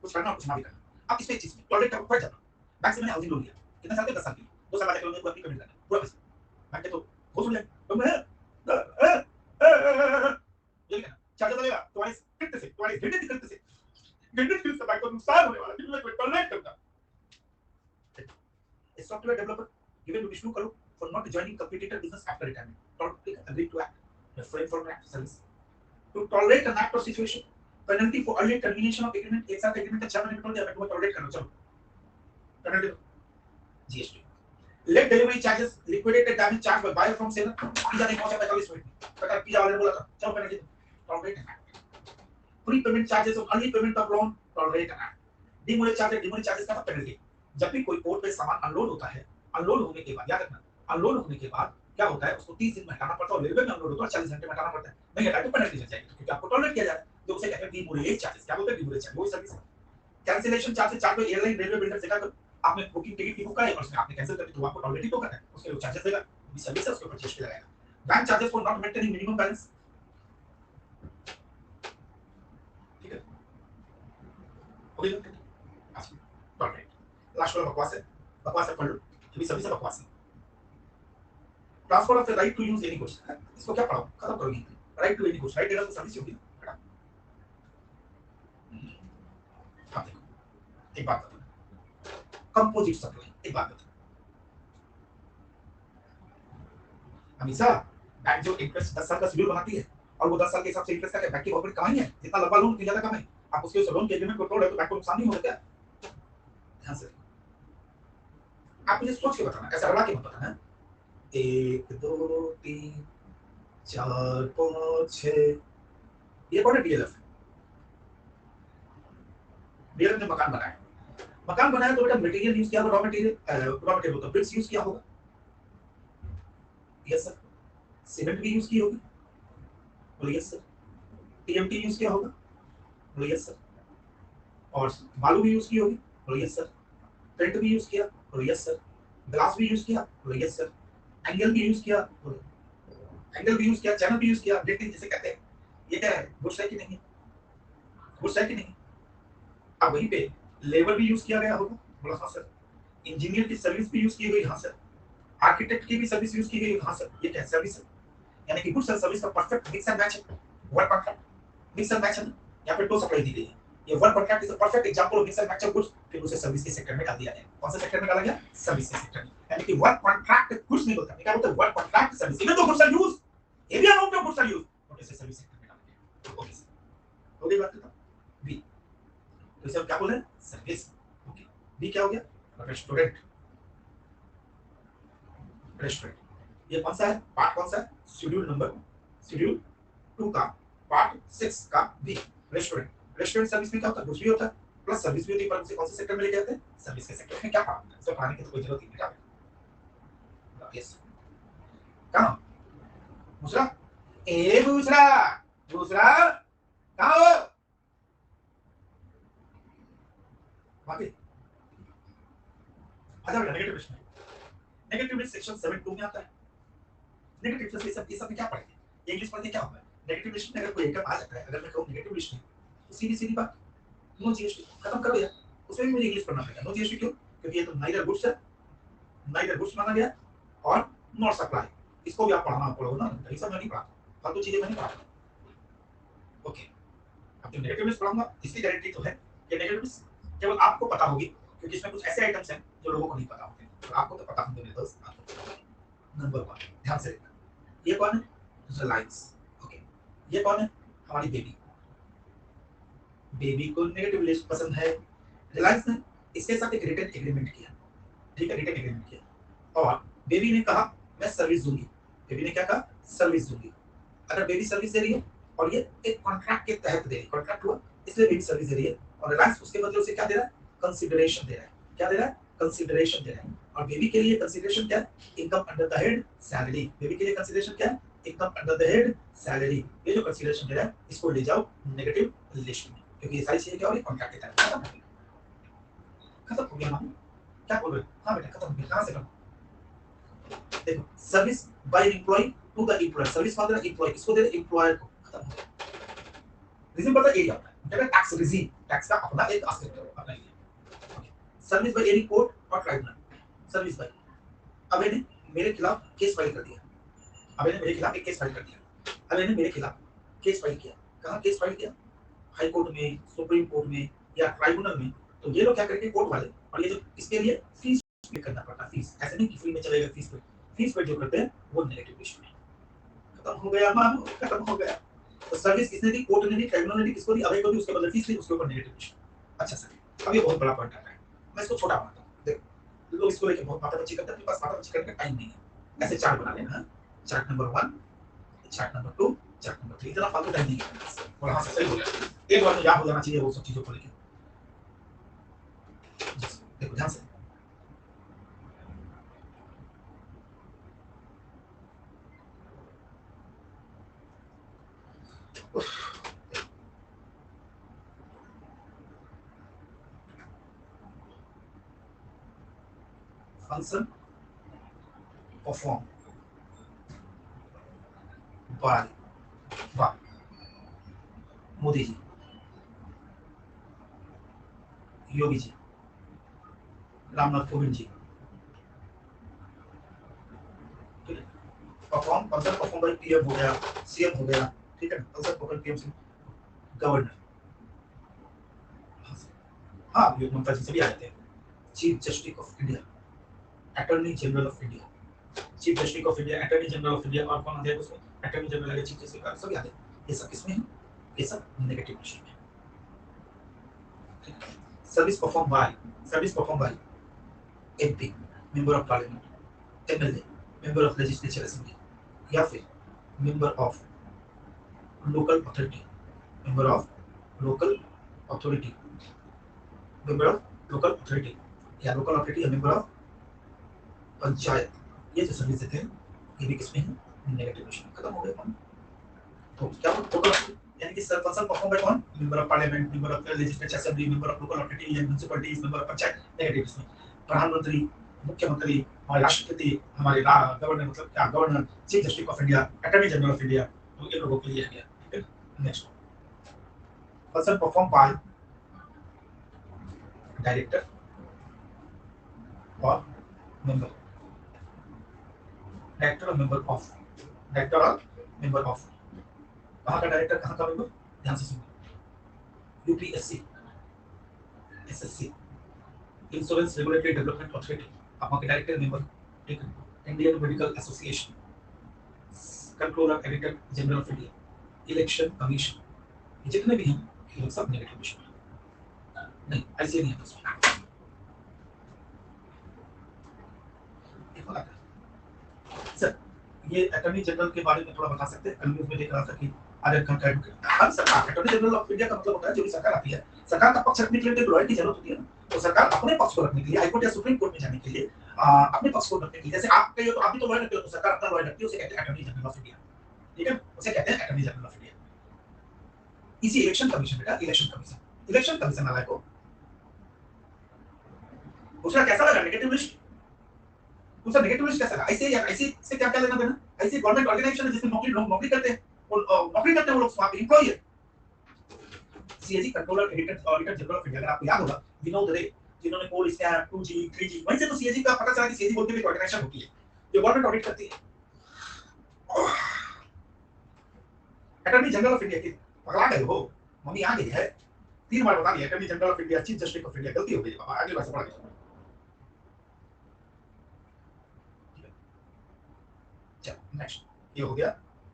कुछ करना और कुछ ना भी करना। अब इसमें एक चीज टॉलरेट करना पड़ जाता, बैंक से मैंने हाउसिंग लोन लिया, कितना साल के, 10 साल के लिए, 2 साल बाद लोन को अपनी पेमेंट करना पूरा पैसा, बैंक के तो हो सुन ले, तो मैं ये कहना चार्ज लगेगा तुम्हारे कितने से, तुम्हारे घंटे निकलते से, घंटे से बैंक को नुकसान होने वाला, क्योंकि मैं टॉलरेट करता। A software developer given to Vishnu Karu for not joining competitor business after retirement. Tolerate agreed to act. Refrain from act service. To tolerate an act or situation. Penalty for early termination of agreement. एक साथ agreement का 6 महीने toll दिया, मैं तुम्हें tolerate करना चलो. Penalty GST. Late delivery charges, liquidated damage charge by buyer from seller. Pizza नहीं पहुंचा 45 मिनट में. पता पिज़्ज़ा वाले ने बोला था, चलो penalty. Tolerate an act. Pre-payment charges of early payment of loan. Tolerate an act. Demurrage charges का penalty. जब भी कोई पोर्ट पे सामान अनलोड होता है, अनलोड होने के बाद याद रखना, अनलोड होने के बाद क्या होता है, उसको 30 दिन में हटाना पड़ता है, और रेलवे में अनलोड होता है 40 घंटे में हटाना पड़ता है, नहीं हटाए तो पेनल्टी लग जाएगी, क्योंकि आपको टॉलरेट किया जा रहा है, जो उसे कहते हैं डिमोरेज चार्जेस। क्या बोलते हैं डिमोरेज चार्ज, वो सर्विस है। कैंसिलेशन चार्जेस, चार्ज पे एयरलाइन रेलवे बिल्डर से क्या करो, आपने बुकिंग टिकट की बुक कराई और उसने आपने कैंसिल कर दी, तो आपको टॉलरेट ही तो करना है, उसके लिए चार्जेस देगा, ये सर्विस है, उसके ऊपर जीएसटी लगाएगा। Bank charges for not maintaining minimum balance, ठीक है, हो गई टॉलरेट। लास्ट वाला बकवास है, बकवास है, पढ़ लो, ये भी सभी से बकवास है। Transfer of the right to use any goods, इसको क्या पढ़ाओ, खत्म करो ये right to any goods, right देना तो सर्विस होगी ना। अब देखो एक बात बताओ, कंपोजिट सप्लाई, एक बात बताओ हमेशा बैंक जो इंटरेस्ट 10 साल का शेड्यूल बनाती है और वो 10 साल के हिसाब से इंटरेस्ट का बैंक की बहुत बड़ी कमाई है, जितना लंबा लोन उतनी ज्यादा कमाई, आप उसके लोन के एग्रीमेंट को तोड़ रहे हो तो बैंक को नुकसान नहीं होगा क्या? ध्यान से आप मुझे सोच के बताना, ऐसा हवा के मत बताना। 1 2 3 4 5 6 ये कौन है डीएलएफ? डीएलएफ ने मकान बनाया, मकान बनाया तो बेटा मटेरियल यूज किया होगा, रॉ मटेरियल होता है, ब्रिक्स यूज किया होगा, यस सर। सीमेंट भी यूज की होगी, बोलिए यस सर। टीएमटी यूज किया होगा, बोलिए यस सर। और बालू भी यूज की होगी, बोलिए यस सर। पेंट भी यूज किया, बोलिए यस सर। ग्लास भी यूज किया, बोलिए यस सर। एंगल भी यूज किया, एंगल भी यूज किया, चैनल भी यूज किया, डेटिंग जिसे कहते हैं, ये क्या है, गुड्स है कि नहीं, गुड्स है कि नहीं। अब वहीं पे लेबर भी यूज किया गया होगा, बोला हाँ सर। इंजीनियर की सर्विस भी यूज की गई, हाँ सर। आर्किटेक्ट की भी सर्विस यूज की गई, हाँ सर। ये क्या सर्विस है, यानी कि गुड्स एंड सर्विस का परफेक्ट मिक्स एंड मैच है, work contract mix and match है, या फिर टू सप्लाई दी गई है। ये work contract is a perfect example of mix and match of goods, फिर उसे सर्विस के सेक्टर में डाल दिया गया। कौन से सेक्टर में डाला गया, सर्विस के सेक्टर में, यानी कि वर्क कॉन्ट्रैक्ट गुड्स नहीं बोलता, क्या बोलते हैं, work contract service, even though goods are used, area of the goods are used, but इसे सर्विस सेक्टर में डाला गया। ओके सर, हो गई बात खत्म। बी, तो इसे क्या बोल रहे हैं, सर्विस। ओके, बी क्या हो गया, रेस्टोरेंट। रेस्टोरेंट ये कौन सा है, पार्ट कौन सा है, शेड्यूल नंबर, शेड्यूल 2 का पार्ट 6 का बी, रेस्टोरेंट। रेस्टोरेंट सर्विस में क्या होता है, गुड्स भी होता है प्लस सर्विस भी होती है, पर उसे कौन से सेक्टर में लेके आते हैं, सर्विस के सेक्टर में। क्या पढ़ा, इसको पढ़ाने की तो कोई जरूरत ही नहीं है। यस, कहां दूसरा, ए दूसरा, दूसरा कहां हो, बाकी आधा बेटा नेगेटिव प्रश्न है, नेगेटिव लिस्ट सेक्शन 7.2 में आता है। नेगेटिव लिस्ट ये सब में क्या पढ़ेंगे, इंग्लिश पढ़ने क्या होगा, नेगेटिव लिस्ट में अगर कोई आइटम आ जाता है, अगर मैं कहूं नेगेटिव लिस्ट में, तो सीधी सीधी बात, नो जीएसटी, खत्म करो यार। उसमें भी मुझे इंग्लिश पढ़ना पड़ेगा, नो जीएसटी क्यों, क्योंकि ये तो नाइदर गुड्स है, नाइदर गुड्स माना गया और नॉट सप्लाई, इसको भी आप पढ़ना पड़ेगा ना, ये सब मैं नहीं पढ़ाता, फालतू चीजें मैं नहीं पढ़ाता। ओके, अब जो नेगेटिव लिस्ट पढ़ाऊंगा इसकी गारंटी तो है कि नेगेटिव लिस्ट केवल आपको पता होगी, क्योंकि इसमें कुछ ऐसे आइटम्स हैं जो लोगों को नहीं पता होते, तो आपको तो पता होंगे मेरे दोस्त। नंबर 1 ध्यान से देखना, ये कौन है, रिलायंस। ओके, ये कौन है, हमारी बेबी। बेबी को नेगेटिव लिस्ट पसंद है, रिलायंस ने इसके साथ एक रिटर्न एग्रीमेंट किया, ठीक है, रिटर्न एग्रीमेंट किया, और बेबी ने कहा मैं सर्विस दूंगी। बेबी ने क्या कहा, सर्विस दूंगी। अगर बेबी सर्विस दे रही है और ये एक कॉन्ट्रैक्ट के तहत दे रही है, कॉन्ट्रैक्ट हुआ इसलिए बेबी सर्विस दे रही है, और रिलायंस उसके बदले उसे क्या दे रहा है, कंसीडरेशन दे रहा है। क्या दे रहा है, कंसीडरेशन दे रहा है। और बेबी के लिए कंसीडरेशन क्या है, income under the head salary. Baby के लिए कंसीडरेशन क्या है, एकदम अंडर द हेड सैलरी, ये जो कंसीडरेशन दे रहा है इसको ले जाओ नेगेटिव लिस्ट में, क्योंकि ये सारी चीजें क्या हो रही है कॉन्ट्रैक्ट के तहत खत्म हो गया ना। क्या बोल रहे हो? हाँ बेटा खत्म हो गया। कहां से खत्म? देखो service by employ to the employer, service for the employ, इसको दे एम्प्लॉयर को, खत्म हो गया। रिजीम पता एरिया होता है, जब टैक्स रिजीम, टैक्स का अपना एक एस्पेक्ट है अपना area. Okay, service by any court और ट्राइब्यूनल, सर्विस बाय, अब इन्हें मेरे खिलाफ केस फाइल कर दिया, अब इन्हें मेरे खिलाफ एक केस फाइल कर दिया, अब इन्हें मेरे खिलाफ केस फाइल किया, कहां केस फाइल किया? हाई कोर्ट में, सुप्रीम कोर्ट में या ट्राइब्यूनल में। तो ये लोग क्या करेंगे कोर्ट वाले, और ये जो इसके लिए फीस पे करना पड़ता है, फीस ऐसे नहीं कि फ्री में चलेगा, फीस पे जो करते हैं वो नेगेटिव लिस्ट में। खत्म हो गया मानो, खत्म हो गया। तो सर्विस किसने दी? कोर्ट ने दी, ट्राइब्यूनल ने दी, किसको दी? अभय को दी, उसके बदले फीस ली, उसके ऊपर नेगेटिव लिस्ट। अच्छा सर, अब ये बहुत बड़ा पॉइंट आता है, मैं इसको छोटा बनाता हूं। देखो लोग इसको लेके बहुत माथापच्ची करते हैं, अपने पास माथापच्ची करने का टाइम नहीं है। ऐसे चार्ट बना लेना, chart number 1, chart number 2, chart number 3, इतना फालतू टाइम नहीं है। और हाँ सही हो गया, एक बार तो याद हो जाना चाहिए वो सब चीजों को लेके। देखो ध्यान से, function perform by by Modi ji, Yogi ji, Ramnath Kovind ji, ठीक है। Perform, function perform by PM हो गया, सीएम हो गया, ठीक है। फंक्शन परफॉर्म पीएम से गवर्नर, हाँ ये ममता जी से भी आ जाते हैं। Chief justice of India, attorney general of India, chief justice of India, attorney general of India, और कौन आते हैं उसमें? अटॉर्नी जनरल है, चीफ जस्टिस, सब याद है। ये सब किसमें है? ये सब नेगेटिव लिस्ट में। Service perform by, service perform by MP, member of parliament, MLA, member of legislature assembly, या फिर member of local authority, member of local authority, member of local authority, या लोकल अथॉरिटी या member of panchayat. ये जो service देते हैं ये भी किसमें है? नेगेटिव लिस्ट में। खत्म हो गया कौन? तो क्या टोटल, यानी कि फंक्शन परफॉर्म बाय कौन? Member of parliament, member of legislature assembly, member of local authority या municipalities, member of panchayat, negative list में। प्रधानमंत्री, मुख्यमंत्री, हमारे राष्ट्रपति, हमारे गवर्नर, मतलब क्या governor, chief justice of India, attorney general of India, तो इन लोगों के लिए है। ठीक है, next function perform by director और मेंबर, डायरेक्टर और मेंबर ऑफ, डायरेक्टर और मेंबर ऑफ, कहाँ का डायरेक्टर, कहाँ का मेंबर? ध्यान से सुनिए। UPSC, SSC, insurance regulatory development authority, आपका डायरेक्टर मेंबर, ठीक है। Indian medical association, controller editor general of India, election commission, ये जितने भी हैं ये सब नेगेटिव लिस्ट में नहीं, ऐसे नहीं है उसमें। सर ये अटॉर्नी जनरल के बारे में थोड़ा बता सकते हैं? कल न्यूज़ में देख रहा था कि आधे घंटा हर सरकार, अटॉर्नी जनरल ऑफ इंडिया का मतलब होता है जो भी सरकार आती है, सरकार का पक्ष रखने के लिए लॉयर की जरूरत होती है ना। तो सरकार अपने पक्ष को रखने के लिए हाईकोर्ट या सुप्रीम कोर्ट में जाने के लिए अपने पक्ष को रखने के लिए, जैसे आप कहिए तो आप भी तो लॉयर रखते हो, तो सरकार अपना लॉयर रखती है, उसे कहते हैं अटॉर्नी जनरल ऑफ इंडिया, ठीक है, उसे कहते हैं अटॉर्नी जनरल ऑफ इंडिया। इसी इलेक्शन कमीशन बेटा, इलेक्शन कमीशन, इलेक्शन कमीशन वाला को उसका कैसा लगा नेगेटिव लिस्ट? उसका नेगेटिव लिस्ट कैसा लगा? ऐसे या ऐसे से क्या क्या लेना देना? ऐसे गवर्नमेंट ऑर्गेनाइजेशन है जिसमें नौकरी, लोग नौकरी करते हैं, और नौकरी करते हैं वो लोग, वहां पे एम्प्लॉई है। CAG, controller editor auditor general of India, अगर आपको याद होगा विनोद रे, जिन्होंने कोड स्कैम 2G 3G, वहीं से तो सीएजी का पता चला कि सीएजी बोल के एक ऑर्गेनाइजेशन होती है जो गवर्नमेंट ऑडिट करती है। अटॉर्नी जनरल ऑफ इंडिया की पकड़ा गए हो, मम्मी आ गई है, 3 बार बता दिया attorney general of India, chief justice of India, गलती हो गई बाबा, अगली बार से पढ़ के चलो नेक्स्ट। ये हो गया,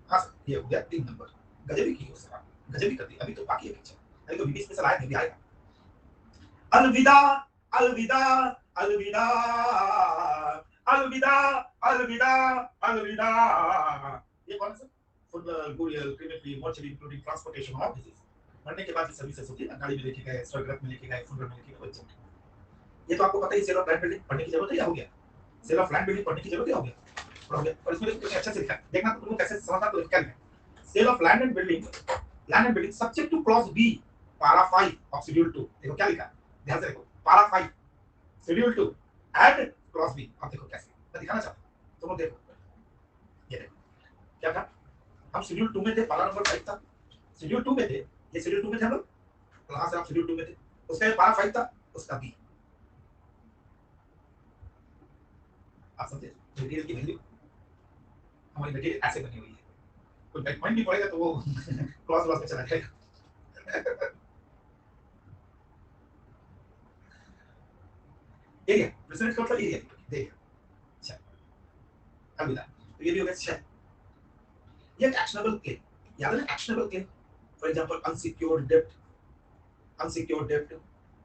हाँ सर ये हो गया 3 नंबर। गजबी की हो सर, गजबी कर दी। अभी तो बाकी है पिक्चर, अभी तो बीबी स्पेशल आया नहीं, भी आएगा। अलविदा, अलविदा, अलविदा, अलविदा, अलविदा, अलविदा। ये कौन है सर? Football, burial, crematory, mortuary, including transportation of deceased. मरने के बाद सर्विसेज होती है ना, गाड़ी में लेके गए, स्वर्गरथ में लेके गए, फुटबॉल में लेके गए, बच्चे। ये तो आपको पता ही, सेल ऑफ लैंड बिल्डिंग पढ़ने की जरूरत है या हो गया? सेल ऑफ लैंड बिल्डिंग पढ़ने की जरूरत है, हो गया? और इसमें देखो अच्छे से लिखा है, देखना तो तुमको कैसे समझना तो क्या लिखा है। Sale of land and building subject to clause B para 5 of schedule 2। देखो क्या लिखा है, ध्यान से देखो, पारा 5 शेड्यूल 2 एंड क्लॉज बी। अब देखो कैसे मैं दिखाना चाहता हूं, तुम देखो, ये देखो क्या था, हम शेड्यूल 2 में थे, पारा नंबर 5 था, शेड्यूल 2 में थे, ये शेड्यूल 2 में थे हम लोग, कहां से आप शेड्यूल 2 में थे, उसका पारा 5 था, उसका बी। आप समझे मटेरियल की वैल्यू, हमारी मटेरियल ऐसे बनी हुई है, कोई बैक पॉइंट भी पड़ेगा तो वो क्रॉस लॉस में चला जाएगा। एरिया प्रेजेंट का मतलब एरिया देखिए, अच्छा अलविदा, तो ये भी हो गया अच्छा। ये एक्शनेबल क्लेम, याद है ना actionable claim, for example unsecured डेब्ट,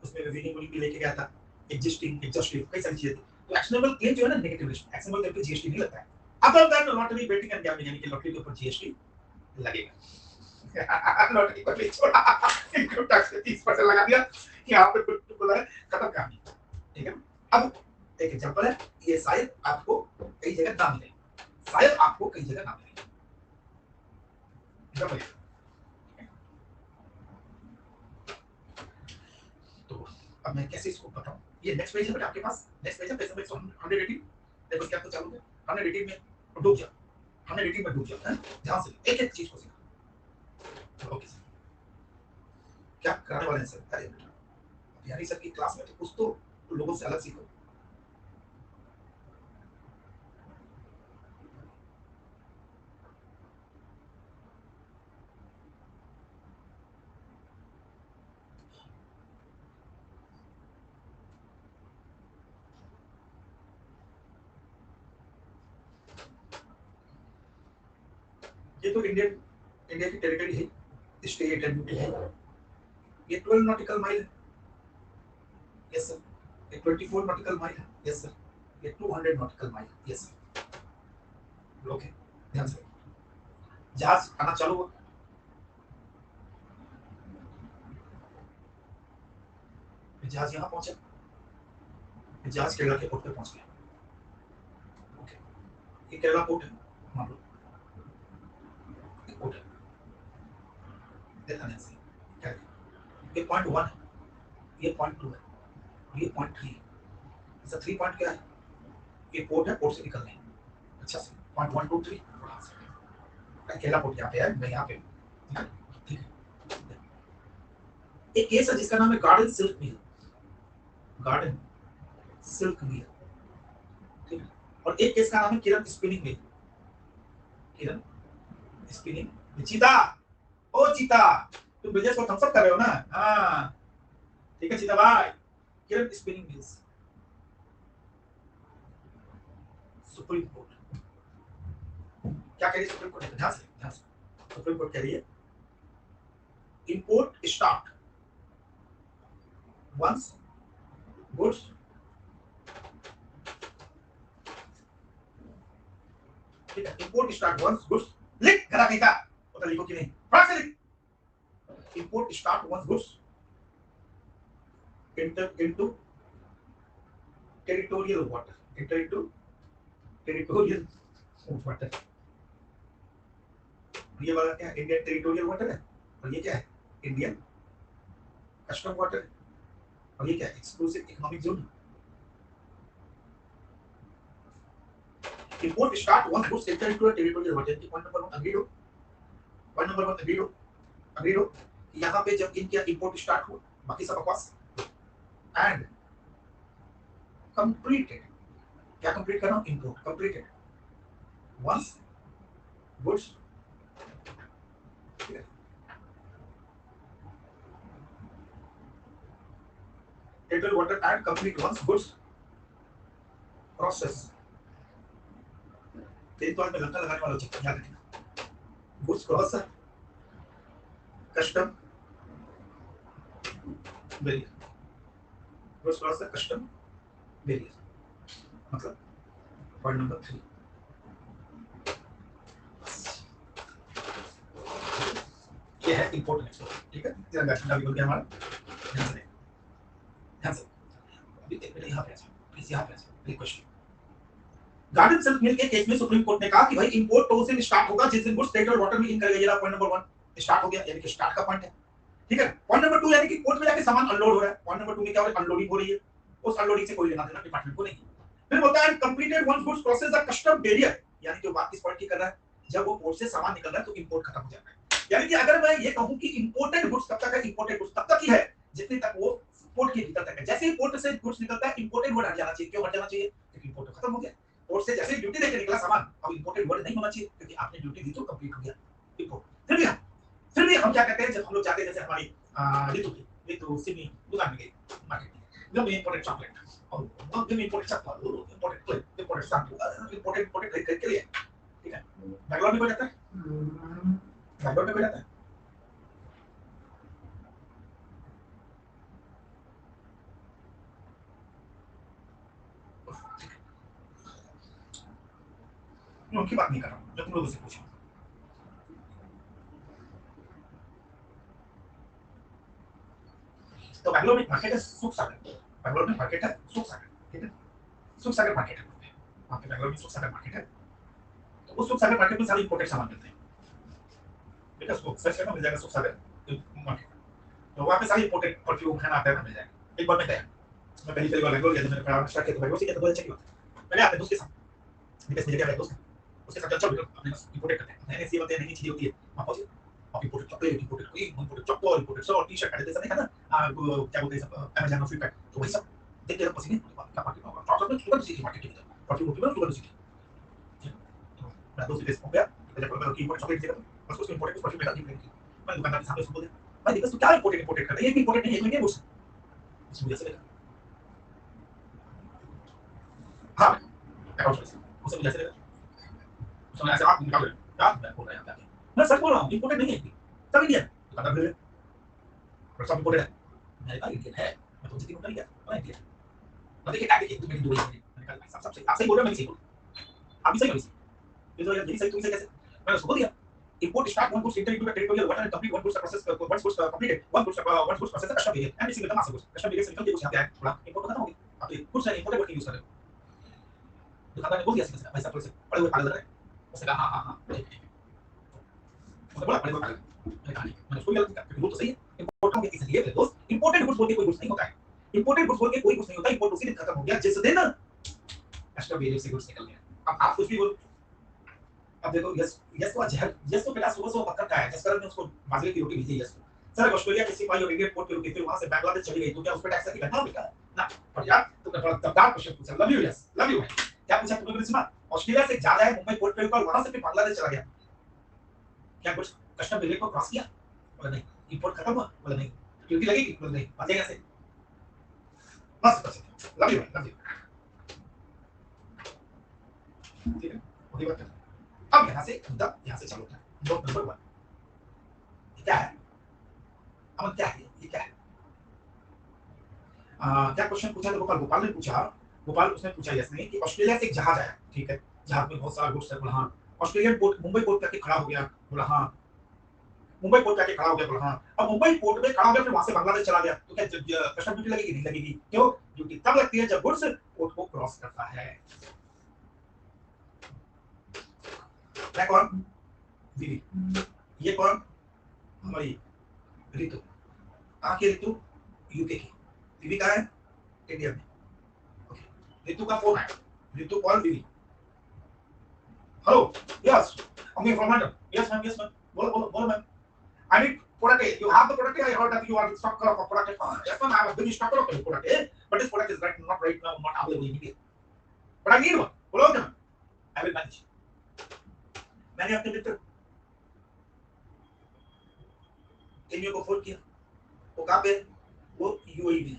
उसमें विनिंग भी लेके गया था, एग्जिस्टिंग एग्जॉस्टिव कई सारी चीजें थी। तो एक्शनेबल क्लेम जो है ना नेगेटिव रिस्क, एक्शनेबल क्लेम पे जीएसटी नहीं लगता है, other than lottery betting and gambling, यानी कि लॉटरी के ऊपर जीएसटी लगेगा। लॉटरी पर नहीं छोड़ा, इनकम टैक्स पे 30% लगा दिया, यहाँ पे कुछ बोला है, खत्म कहानी, ठीक है। अब एक एग्जांपल है, ये शायद आपको कई जगह ना मिले, शायद आपको कई जगह ना मिले, तो अब मैं कैसे इसको बताऊं। ये नेक्स्ट पेज है बेटा आपके पास, नेक्स्ट पेज है, पेज नंबर 118, देखो क्या तो चालू है 118 में डूब जा, 118 में डूब जा, ध्यान से एक एक चीज को सीखो। ओके सर, क्या कराने वाले हैं सर? अरे बेटा यानी सर की क्लास में तो कुछ तो लोगों से अलग सीखो। ये तो इंडिया की टेरिटरी है, स्टेट एंड यूटी है, ये 12 नॉटिकल माइल है, यस सर, ये 24 नॉटिकल माइल है, यस सर, ये 200 nautical mile, yes sir. Okay ध्यान से, जहाज आना चालू हुआ, जहाज यहाँ पहुंचा, जहाज केरला के पोर्ट पे पहुंच गया। ओके, ये केरला पोर्ट है, मान लो ये पोर्ट है, देखा ध्यान से, क्या है? ये पॉइंट 1 है, ये पॉइंट 2 है, ये पॉइंट 3 है, इसका 3 पॉइंट क्या है, ये पोर्ट है, पोर्ट से निकलना है, अच्छा से पॉइंट 1 2 3, केरला पोर्ट यहाँ पे है, मैं यहाँ पे हूँ, ठीक है। एक केस है जिसका नाम है गार्डन सिल्क मिल, गार्डन सिल्क मिल, ठीक है। और एक केस का नाम है किरण स्पिनिंग मिल, किरण स्पिनिंग। चीता, ओ चीता, तुम बिजनेस को थम्स अप कर रहे हो ना? हाँ ठीक है चीता भाई, किरण स्पिनिंग मिल्स, सुप्रीम कोर्ट क्या कह रही है? सुप्रीम कोर्ट ध्यान से, ध्यान से, सुप्रीम कोर्ट कह रही है इंपोर्ट स्टार्ट वंस गुड्स, ठीक है, इंपोर्ट स्टार्ट वंस गुड्स, लिख गधा कहीं का, पता लिखो कि नहीं, फटाक से लिख, import start once goods enter into territorial water, enter into territorial water, ये वाला क्या है? इंडियन टेरिटोरियल वाटर है, और ये क्या है? इंडियन कस्टम वाटर है, और ये क्या है? Exclusive economic zone. Import start one goods enter into a territorial water, point number 1 agreed हो, पॉइंट नंबर 1 अग्रीड हो, यहाँ पे जब इनका इंपोर्ट स्टार्ट हुआ, बाकी सब बकवास, एंड कंप्लीटेड, क्या कंप्लीट कर रहा हूँ? Import completed once goods, territorial water and complete once goods process, तेरी तो आज मैं लंका लगाने वाला हूँ, याद रखना, goods cross custom barrier, goods cross custom barrier, मतलब पॉइंट नंबर 3, ये है इंपोर्ट एंड एक्सपोर्ट, ठीक है। तिरंगा झंडा भी बोल गया हमारा, ध्यान से, ध्यान से, अभी एक मिनट यहाँ पे प्लीज, यहाँ पे रिक्वेस्ट, गार्डन सिल्क मिल के केस में सुप्रीम कोर्ट ने कहा कि भाई इंपोर्ट तो उस दिन स्टार्ट होगा जिस दिन गुड्स टेरिटोरियल वाटर में इन करेगा। ये पॉइंट नंबर 1 स्टार्ट हो गया, यानी कि स्टार्ट का पॉइंट है। ठीक है, पॉइंट नंबर 2 यानी कि पोर्ट में जाके सामान अनलोड हो रहा है। पॉइंट नंबर 2 में क्या हो रहा है, अनलोडिंग हो रही है। उस अनलोडिंग से कोई लेना देना डिपार्टमेंट को नहीं। फिर होता है completed once goods crosses the custom barrier, यानी कि बात किस पॉइंट की कर रहा है, जब वो पोर्ट से सामान निकल रहा है तो इंपोर्ट खत्म हो जाता है। यानी कि अगर मैं ये कहूं कि इंपोर्टेड गुड्स कब तक है, इंपोर्टेड गुड्स तब तक ही है जितने तक वो पोर्ट के भीतर तक है। जैसे ही पोर्ट से गुड्स निकलता है इंपोर्टेड वर्ड हट जाना चाहिए। क्यों हट जाना चाहिए, क्योंकि इंपोर्ट खत्म हो गया। पोर्ट से जैसे ही ड्यूटी देके निकला सामान, अब इंपोर्टेड वर्ड नहीं होना चाहिए क्योंकि आपने ड्यूटी दी तो कंप्लीट हो गया इंपोर्ट। फिर भी हम क्या कहते हैं, जब हम लोग जाते हैं जैसे हमारी ऋतु सिमी दुकान में गई मार्केट में, इंपोर्टेड चॉकलेट और imported chappal, imported clip, imported shampoo, imported खरीद के लिए। ठीक है, बैंगलोर में कोई जाता है, बैंगलोर में कोई जाता है, मैं उनकी बात नहीं कर रहा हूँ, मैं तुम लोगों से पूछ रहा हूँ। तो बैंगलोर में मार्केट है सुख सागर, बैंगलोर में मार्केट है सुख सागर। ठीक है, सुख सागर मार्केट है वहाँ पे, बैंगलोर में सुख सागर मार्केट है। तो उस सुख सागर मार्केट में सारे इंपोर्टेड सामान मिलते हैं। ठीक है, उसको सर्च करना मिल जाएगा सुख सागर मार्केट। तो वहाँ पे सारे इंपोर्टेड परफ्यूम खाना आता है ना, मिल जाएगा। एक बार मैं गया, मैं पहली बार बैंगलोर गया, मैंने पढ़ा स्टार्ट किया तो बैंगलोर से किया तो बहुत अच्छी बात है। मैंने अपने दोस्त के साथ, मेरे मेरे क्या दोस्त है, उसके साथ चल चल अपने इंपोर्टेड करते हैं, नई सी बातें नई चीजें होती है। वहाँ पहुंचे आप इंपोर्टेड चॉकलेट, इंपोर्टेड कोई imported chappal, imported shirt, T shirt खरीदते समय है ना, क्या बोलते हैं सब अमेज़न और फ्लिपकार्ट, तो वही सब देख के पसीने क्या मार्केट में चॉकलेट में शुगर सिटी मार्केट के अंदर परफ्यूम में शुगर सिटी। तो मैं दोस्त के साथ गया, जब मैं की इंपोर्टेड चॉकलेट देखा बस उसको इंपोर्टेड कुछ परफ्यूम देखा, मैं दुकानदार के सामने उसको बोल दिया, भाई देखो तू क्या इंपोर्टेड इंपोर्टेड कर रहा है, ये भी इंपोर्टेड नहीं है, ये मुझसे इसमें मुझे ऐसे लगा। हाँ, अकाउंट से उसे मुझे ऐसे लगा, उसने ऐसे आंख निकाल क्या मैं बोल रहा है क्या, मैं सच बोल रहा हूँ इंपोर्टेड नहीं है, सब इंडियन। दुकानदार बोले और सब इंपोर्टेड है। मैंने कहा इंडियन है, मैं तुमसे क्यों नहीं गया, मैं इंडियन। मैं देखिए टैग देखिए, मेरी दुबई है, मैंने कहा भाई साहब सब सही, आप सही बोल रहे हो, मैं सही बोल रहा हूँ, आप भी सही हो, ये तो यार यही सही, तुम सही कैसे। मैंने उसको बोल दिया import start one goods enter into the territorial water and complete one goods process once goods completed one goods process the custom barrier and mixing with the master goods custom barrier से निकल के कुछ यहाँ पे आए थोड़ा import खत्म हो गया। आप कुछ नहीं इंपोर्टेड वर्ड यूज कर रहे हो। दुकानदार ने बोल दिया सीधा भाई साहब थोड़े से पड़े हुए पागल लग रहे हैं। उसने कहा हाँ उसने बोला पड़े हुए पागल। मैंने कहा नहीं, मैंने उसको गलत कहा क्योंकि वो तो सही है, इंपोर्ट हो गया इसलिए मेरे दोस्त इंपोर्टेड गुड्स बोल के कोई गुड्स नहीं होता है, इंपोर्टेड गुड्स बोल के कोई गुड्स नहीं होता, इंपोर्ट उसी दिन खत्म हो गया जिस दिन कस्टम बैरियर से गुड्स निकल गया। अब आप कुछ भी बोलो, अब देखो यस यस तो जहर, यस तो बेटा सुबह सुबह पत्थर खाया, जिस कारण ने उसको बाजरे की रोटी भेजी यस को। सर ऑस्ट्रेलिया के सिपाही और इंडियन पोर्ट पे रुके थे, वहां से बांग्लादेश चली गई, तो क्या उस पे टैक्स की घटना होगी क्या? ना। पर यार तुमने बड़ा दमदार क्वेश्चन पूछा, love you yes love you. क्या पूछा तुमने, मेरे सुना? ऑस्ट्रेलिया से जा रहा है मुंबई पोर्ट पे ऊपर, वहां से फिर बांग्लादेश चला गया, क्या कुछ कस्टम बैरियर को क्रॉस किया? बोला नहीं। इंपोर्ट खत्म हुआ? बोला नहीं। ड्यूटी लगेगी? बोला नहीं। आ जाएगा से बस लव यू लव यू। ठीक है, वही बात है। अब यहाँ से मुद्दा यहाँ से चालू होता है। नोट नंबर 1 क्या है, अमन क्या है, ये क्या है? क्या क्वेश्चन पूछा था गोपाल, गोपाल ने पूछा, गोपाल उसने पूछा यस नहीं कि ऑस्ट्रेलिया से एक जहाज आया, ठीक है, जहाज में बहुत सारा गुड्स है। बोला हाँ। ऑस्ट्रेलियन पोर्ट मुंबई पोर्ट पे खड़ा हो गया। बोला हाँ। मुंबई पोर्ट पे खड़ा हो गया। बोला हाँ। अब मुंबई पोर्ट पे खड़ा हो गया, फिर वहां से बांग्लादेश चला गया, तो क्या कस्टम ड्यूटी लगेगी? नहीं लगेगी। क्यों? ड्यूटी तब लगती है जब गुड्स पोर्ट को क्रॉस करता है। मैं कौन? दीदी। ये कौन? हमारी ऋतु। कहाँ की ऋतु? यूके की। दीदी कहाँ है? इंडिया में। ओके, ऋतु का फोन आया, ऋतु कॉल दीदी। Hello, yes, I'm from London. Yes ma'am, yes ma'am. बोलो ma'am. I need product A. You have the product A. I heard that you are in stock of product A. Yes ma'am, I have a big stock of product A, but this product is not right now, not available in India. But I need one. बोलो क्या? I will manage. मैंने अपने मित्र केनियो को phone किया, वो कहाँ पे? वो यूएई में।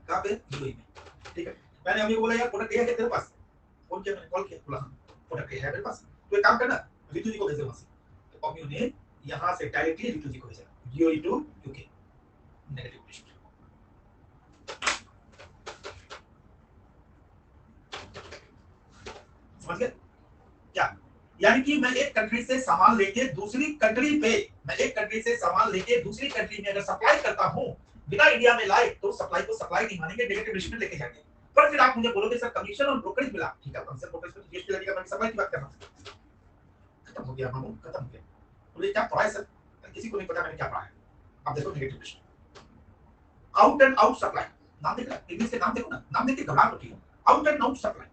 कहाँ पे? यूएई में। ठीक है, मैंने अभी बोला यार प्रोडक्ट है क्या तेरे पास? फोन किया, मैंने कॉल किया, बोला हाँ प्रोडक्ट है मेरे पास। तो एक काम करना, ऋतु जी को भेज दे वहां से। तो कॉम्यू ने यहाँ से डायरेक्टली ऋतु जी को भेजा, UAE to UK, negative list. समझ गए क्या? यानी कि मैं एक कंट्री से सामान लेके दूसरी कंट्री पे, मैं एक कंट्री से सामान लेके दूसरी कंट्री में अगर सप्लाई करता हूं बिना इंडिया में लाए, तो सप्लाई को सप्लाई नहीं मानेंगे, नेगेटिव लिस्ट में लेके जाएंगे। पर फिर आप मुझे बोलोगे सर कमीशन और ब्रोकरेज मिला, ठीक है, कमीशन ब्रोकरेज में जीएसटी लगेगा, मैं सप्लाई की बात कर रहा हूं। खत्म हो गया मामू, खत्म हो गया। बोले क्या पढ़ा है सर? किसी को नहीं पता मैंने क्या पढ़ा है। आप देखो negative list, out and out supply, नाम देख रहा है, इंग्लिश के नाम देखो ना, नाम देख के घबरा मत, out and out supply,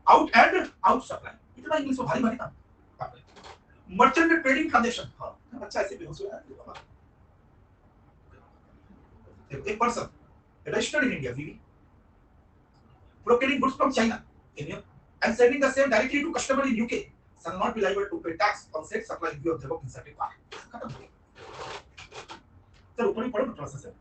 out and out supply, इतना इंग्लिश में भारी भारी नाम। मर्चेंट ट्रेडिंग ट्रांजैक्शन, हाँ अच्छा ऐसे भी हो सकता है। A person registered in India, VV, procuring goods from China, India, and sending the same directly to customer in UK shall not be liable to pay tax on said supply in view of the above inserted part. खत्म हो गया। Sir ऊपर ही पढ़ो ना थोड़ा सा sir.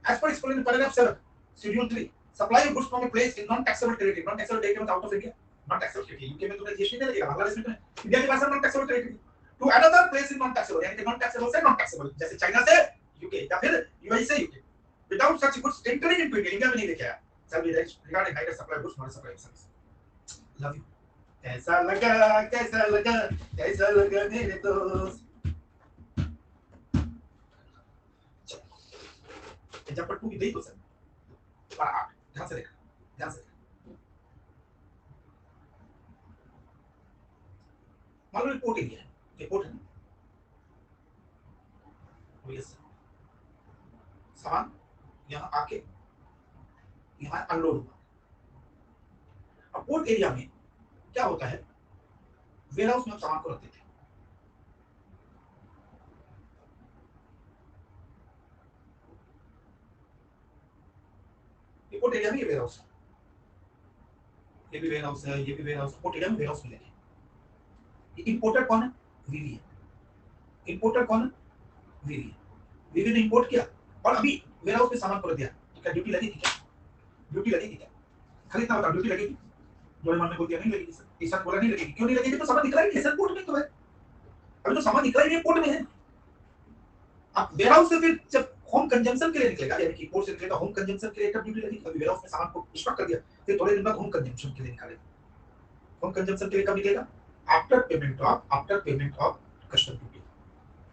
As per explained in paragraph 7, schedule 3, supply of goods from a place in non-taxable territory, non-taxable territory means out of India, non-taxable territory, UK में तुम्हें जीएसटी नहीं लगेगा, बांग्लादेश में तुम्हें, इंडिया के पास है non-taxable territory, to another place in non-taxable, यानी कि non-taxable से non-taxable, जैसे चाइना से UK या फिर यूएई से UK, without such goods entering into India, India में नहीं लेके आया, shall be regarded neither supply of goods nor supply of service. Love you. कैसा लगा, कैसा लगा, कैसा लगा मेरे दोस्त। एग्जाम्पल 2 की देख दो सर, पर आप ध्यान से देखना, ध्यान से देखना। मान लो रिपोर्ट एरिया है, रिपोर्ट है ना, यस, सामान यहाँ आके यहाँ अनलोड हुआ। अब पोर्ट एरिया में क्या होता है, वेयर हाउस में हम सामान को रखते थे, पोर्ट एरिया में ये वेयर हाउस है, ये भी वेयर हाउस है, ये भी वेयर हाउस है, पोर्ट एरिया में वेयर हाउस मिलेंगे। इंपोर्टर कौन है? वीवी है। इंपोर्टर कौन है? वीवी है। वीवी ने इंपोर्ट किया और अभी वेयर हाउस में सामान को रख दिया, तो क्या ड्यूटी लगेगी? क्या ड्यूटी लगेगी? क्या खाली इतना बता, ड्यूटी लगेगी? जोड़े मन में बोल दिया नहीं लगेगी सर, ईशान बोला नहीं लगेगी, क्यों नहीं लगेगी? तो सामान निकला ही नहीं है सर, पोर्ट में तो है, अभी तो सामान निकला ही नहीं है, पोर्ट में है। अब वेयर हाउस से फिर जब होम कंजम्पशन के लिए निकलेगा, यानी कि पोर्ट से निकलेगा होम कंजम्पशन के लिए, तब ड्यूटी लगेगी। अभी वेयर हाउस में सामान को स्टॉक कर दिया, फिर थोड़े दिन बाद होम कंजम्पशन के लिए निकालेगा। होम कंजम्पशन के लिए कब निकलेगा? After payment of custom duty,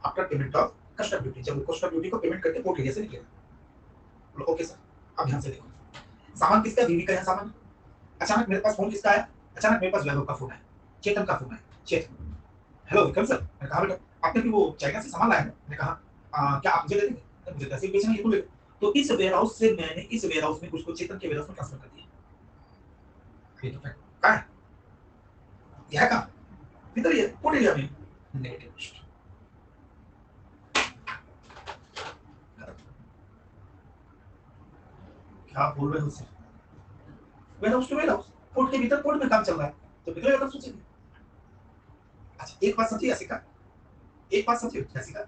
after payment of custom duty, जब कस्टम ड्यूटी को पेमेंट करके पोर्ट एरिया से निकलेगा। ओके सर, अब ध्यान से देखो, सामान किसका? वीवी का है सामान। अचानक मेरे पास फोन किसका है? अचानक मेरे पास वैभव का फोन है, चेतन का फोन है। चेतन, हेलो विक्रम सर। मैंने कहा बेटा आपने भी वो चाइना से सामान लाया है? मैंने कहा क्या आप मुझे दे देंगे? मुझे पैसे बेचना, ये तो ले। तो इस वेयर हाउस से मैंने इस वेयर हाउस में उसको चेतन के वेयर हाउस में ट्रांसफर कर दिया। ये तो फैक्ट कहां है? यह कहां? इधर ही है, पोर्ट एरिया में। नेगेटिव लिस्ट, क्या बोल रहे हो sir? Warehouse to warehouse, port के भीतर पोर्ट में काम चल रहा है, तो निकलेगा तब सोचेंगे। अच्छा एक बात समझिए ऐसी का, एक बात समझिए ऐसी का,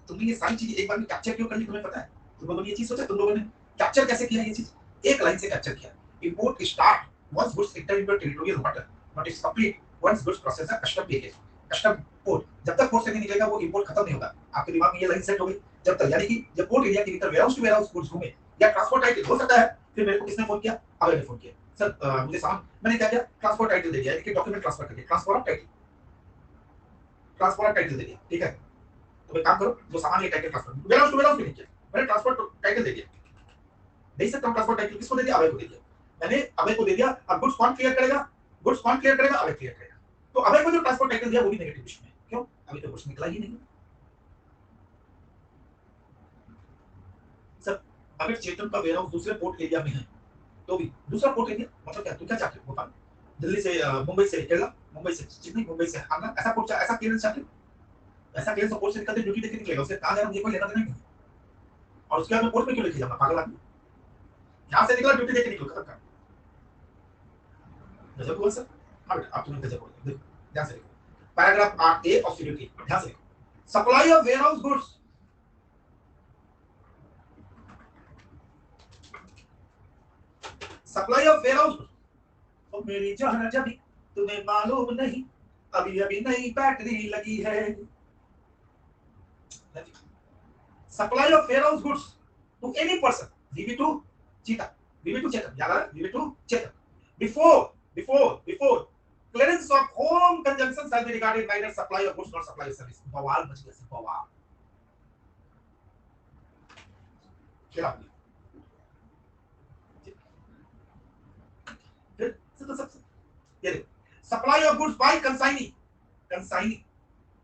तुमने ये सारी चीजें एक बार में कैप्चर क्यों कर ली तुम्हें पता है? तुम लोगों ने ये चीज सोचा, तुम लोगों ने कैप्चर कैसे किया ये चीज? एक लाइन से कैप्चर किया, import start once goods enter into territorial water but it's complete once goods process the custom baggage, custom port, जब तक पोर्ट से नहीं निकलेगा वो इंपोर्ट खत्म नहीं होगा। आपके दिमाग में ये लाइन सेट हो गई जब तक, यानी कि जब पोर्ट एरिया के भीतर warehouse to warehouse goods घूमे या ट्रांसपोर्ट टाइटल हो सकता है। फिर मेरे को किसने फोन किया? अभय ने फोन किया, सर मुझे सामान, मैंने क्या किया? ट्रांसपोर्ट टाइटल दे दिया, यानी कि डॉक्यूमेंट ट्रांसफर कर दिया, transfer of title, transfer of title दे दिया, ठीक है। तो एक काम करो, जो सामान ये title transfer warehouse to warehouse में नहीं किया, मैंने ट्रांसपोर्ट टाइटल दे दिया, नहीं सकता ट्रांसपोर्ट टाइटल किसको दे दिया? अभय को दे दिया, मैंने अभय को दे दिया। अब गुड्स कौन क्लियर करेगा? गुड्स कौन क्लियर करेगा? अभय क्लियर करेगा। तो अभय को जो ट्रांसपोर्ट टाइटल दिया वो भी नेगेटिव लिस्ट में, क्यों? अभी तो गुड्स निकला ही नहीं। सर अगर चेतन का वेयरहाउस दूसरे पोर्ट एरिया में है तो भी दूसरा पोर्ट एरिया मतलब क्या? तू क्या चाहते हो? भोपाल, दिल्ली से मुंबई से केरला, मुंबई से चेन्नई, मुंबई से आगरा, ऐसा पोर्ट, ऐसा क्लियरेंस चाहते हो? ऐसा क्लियरेंस पोर्ट से निकलते ड्यूटी देके निकलेगा, उससे कहां जा रहा है मुझे कोई लेना देना नहीं। और उसके बाद मैं पोर्ट में क्यों लेके जाऊंगा पागल आदमी? यहां से निकला ड्यूटी देके निकलो, खत्म कर। गजब हुआ सर। हाँ बेटा आप तुम्हें गजब बोल देखो, ध्यान से देखो, पैराग्राफ 8 ऑफ शेड्यूल 3, ध्यान से देखो, supply of warehouse goods, supply of warehouse goods. तो मेरी जान जब तुम्हें मालूम नहीं, अभी अभी नई बैटरी लगी है। Supply of warehouse goods to any person, VV2 चीता, VV2 चेतन, याद आ रहा है? VV2 Chetan, before clearance of home consumption shall be regarded neither supply of goods nor supply of service। बवाल मच गया सर, बवाल क्या? तो सब ये देखो, supply of goods by consignee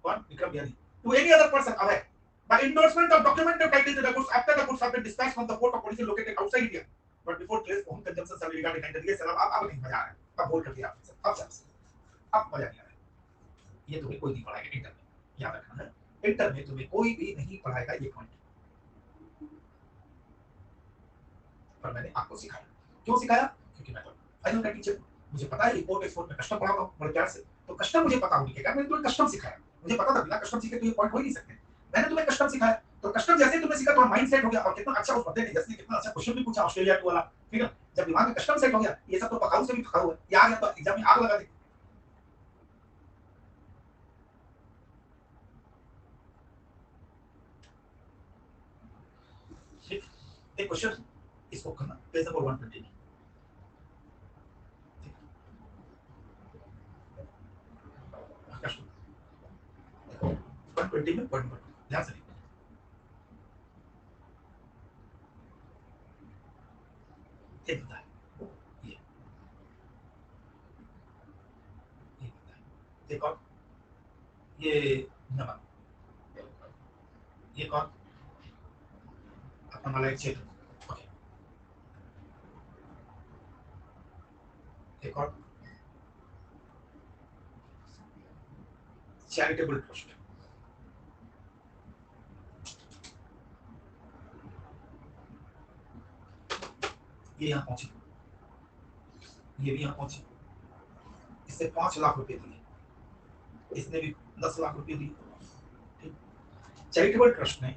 what Vikram Biani to any other person away by endorsement of documented title to the goods after the goods have been dispatched from the port of origin located outside India but before placed on consumption survey regarding tender ये सब अब नहीं मजा आ रहा है, अब बोल कर दिया आपने सब, अब मजा नहीं आ रहा है। ये तुम्हें कोई नहीं पढ़ाएगा इंटर में, याद रखना है, इंटर में तुम्हें कोई भी नहीं पढ़ाएगा ये पॉइंट, पर मैंने आपको सिखाया। क्यों सिखाया? क्योंकि मैं तो आई नो टीचर, मुझे पता है इंपोर्ट एक्सपोर्ट में कस्टम पढ़ाता हूँ बड़े प्यार से, तो कस्टम मुझे पता होने के कारण मैंने तुम्हें कस्टम सिखाया। मुझे पता था बिना कस्टम सीखे तो ये पॉइंट हो ही नहीं सकते, मैंने तुम्हें कस्टम सिखाया। तो कस्टम जैसे तुमने सीखा तुम्हारा माइंड सेट हो गया, और कितना अच्छा उस बंदे ने जैसे कितना अच्छा क्वेश्चन भी पूछा ऑस्ट्रेलिया टू वाला, ठीक है, जब दिमाग में कस्टम सेट हो गया, ये सब तो पकाऊ से भी पकाऊ है, ये आ गया तो एग्जाम में आग लगा दे। एक क्वेश्चन इसको करना पेज नंबर 120 120 में पॉइंट ध्यान से एक होता है ये कौन, ये नमक, ये कौन अपना मलाइक क्षेत्र, ओके, एक और चैरिटेबल ट्रस्ट, ये यहाँ पहुंची, ये भी यहाँ पहुंची, इससे 5 लाख रुपए दिए, इसने भी 10 लाख रुपए दिए। चैरिटेबल ट्रस्ट ने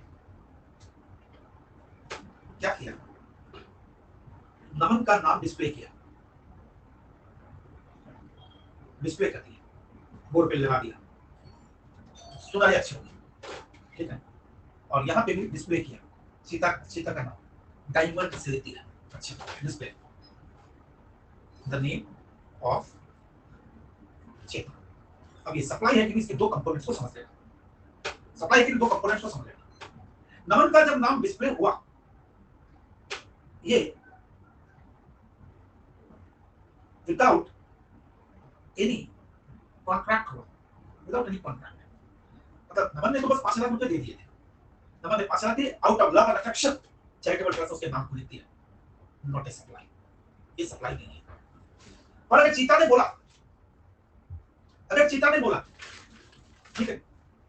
क्या किया, नमन का नाम डिस्प्ले किया, डिस्प्ले कर दिया, बोर्ड पे लगा दिया, सुनाई अच्छी होगी, ठीक है, और यहाँ पे भी डिस्प्ले किया, सीता का नाम डायमंड से दिया, अच्छा डिस्प्ले द नेम ऑफ चेता। अब ये सप्लाई है कि इसके दो कंपोनेंट्स को समझ लेना, सप्लाई के दो कंपोनेंट्स को समझ लेना। नमन का जब नाम डिस्प्ले हुआ, ये विदाउट एनी कॉन्ट्रैक्ट हुआ, विदाउट एनी कॉन्ट्रैक्ट, मतलब नमन ने तो बस 5 लाख रुपए दे दिए थे, नमन ने 5 लाख दिए out of love and affection, charitable trust उसके नाम को लिख दिया, नॉट ए सप्लाई, ये सप्लाई नहीं है। पर अगर चीता ने बोला, अगर चीता ने बोला, ठीक है,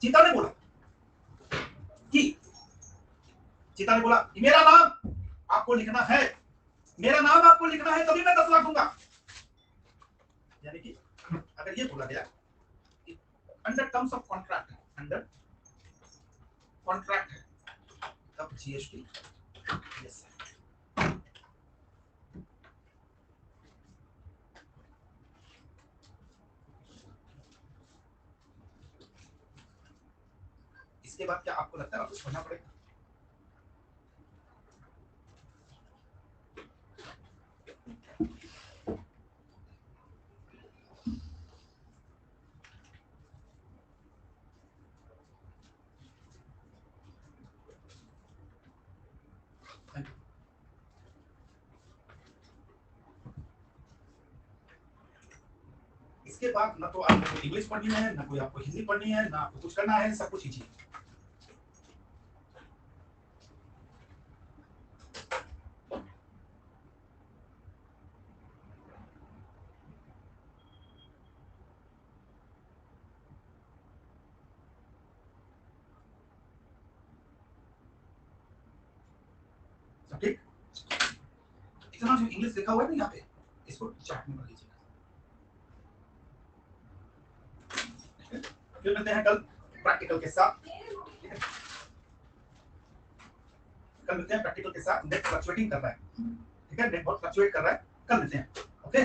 चीता ने बोला कि चीता ने बोला कि मेरा नाम आपको लिखना है, मेरा नाम आपको लिखना है तभी मैं 10 लाख दूंगा, यानी कि अगर ये बोला गया कि under terms of contract, under contract है, तब जीएसटी यस है। इसके बाद क्या आपको लगता है आपको समझना पड़ेगा? इसके बाद ना तो आपको इंग्लिश पढ़नी है, ना कोई आपको हिंदी पढ़नी है, ना आपको कुछ करना है, सब कुछ कीजिए। ठीक, इतना जो इंग्लिश लिखा हुआ है ना यहाँ पे, इसको चार्ट में कर लीजिए। फिर मिलते हैं कल प्रैक्टिकल के साथ, कल मिलते हैं प्रैक्टिकल के साथ। नेट फ्लक्चुएटिंग कर रहा है, ठीक है, नेट बहुत फ्लक्चुएट कर रहा है, कल मिलते हैं, ओके।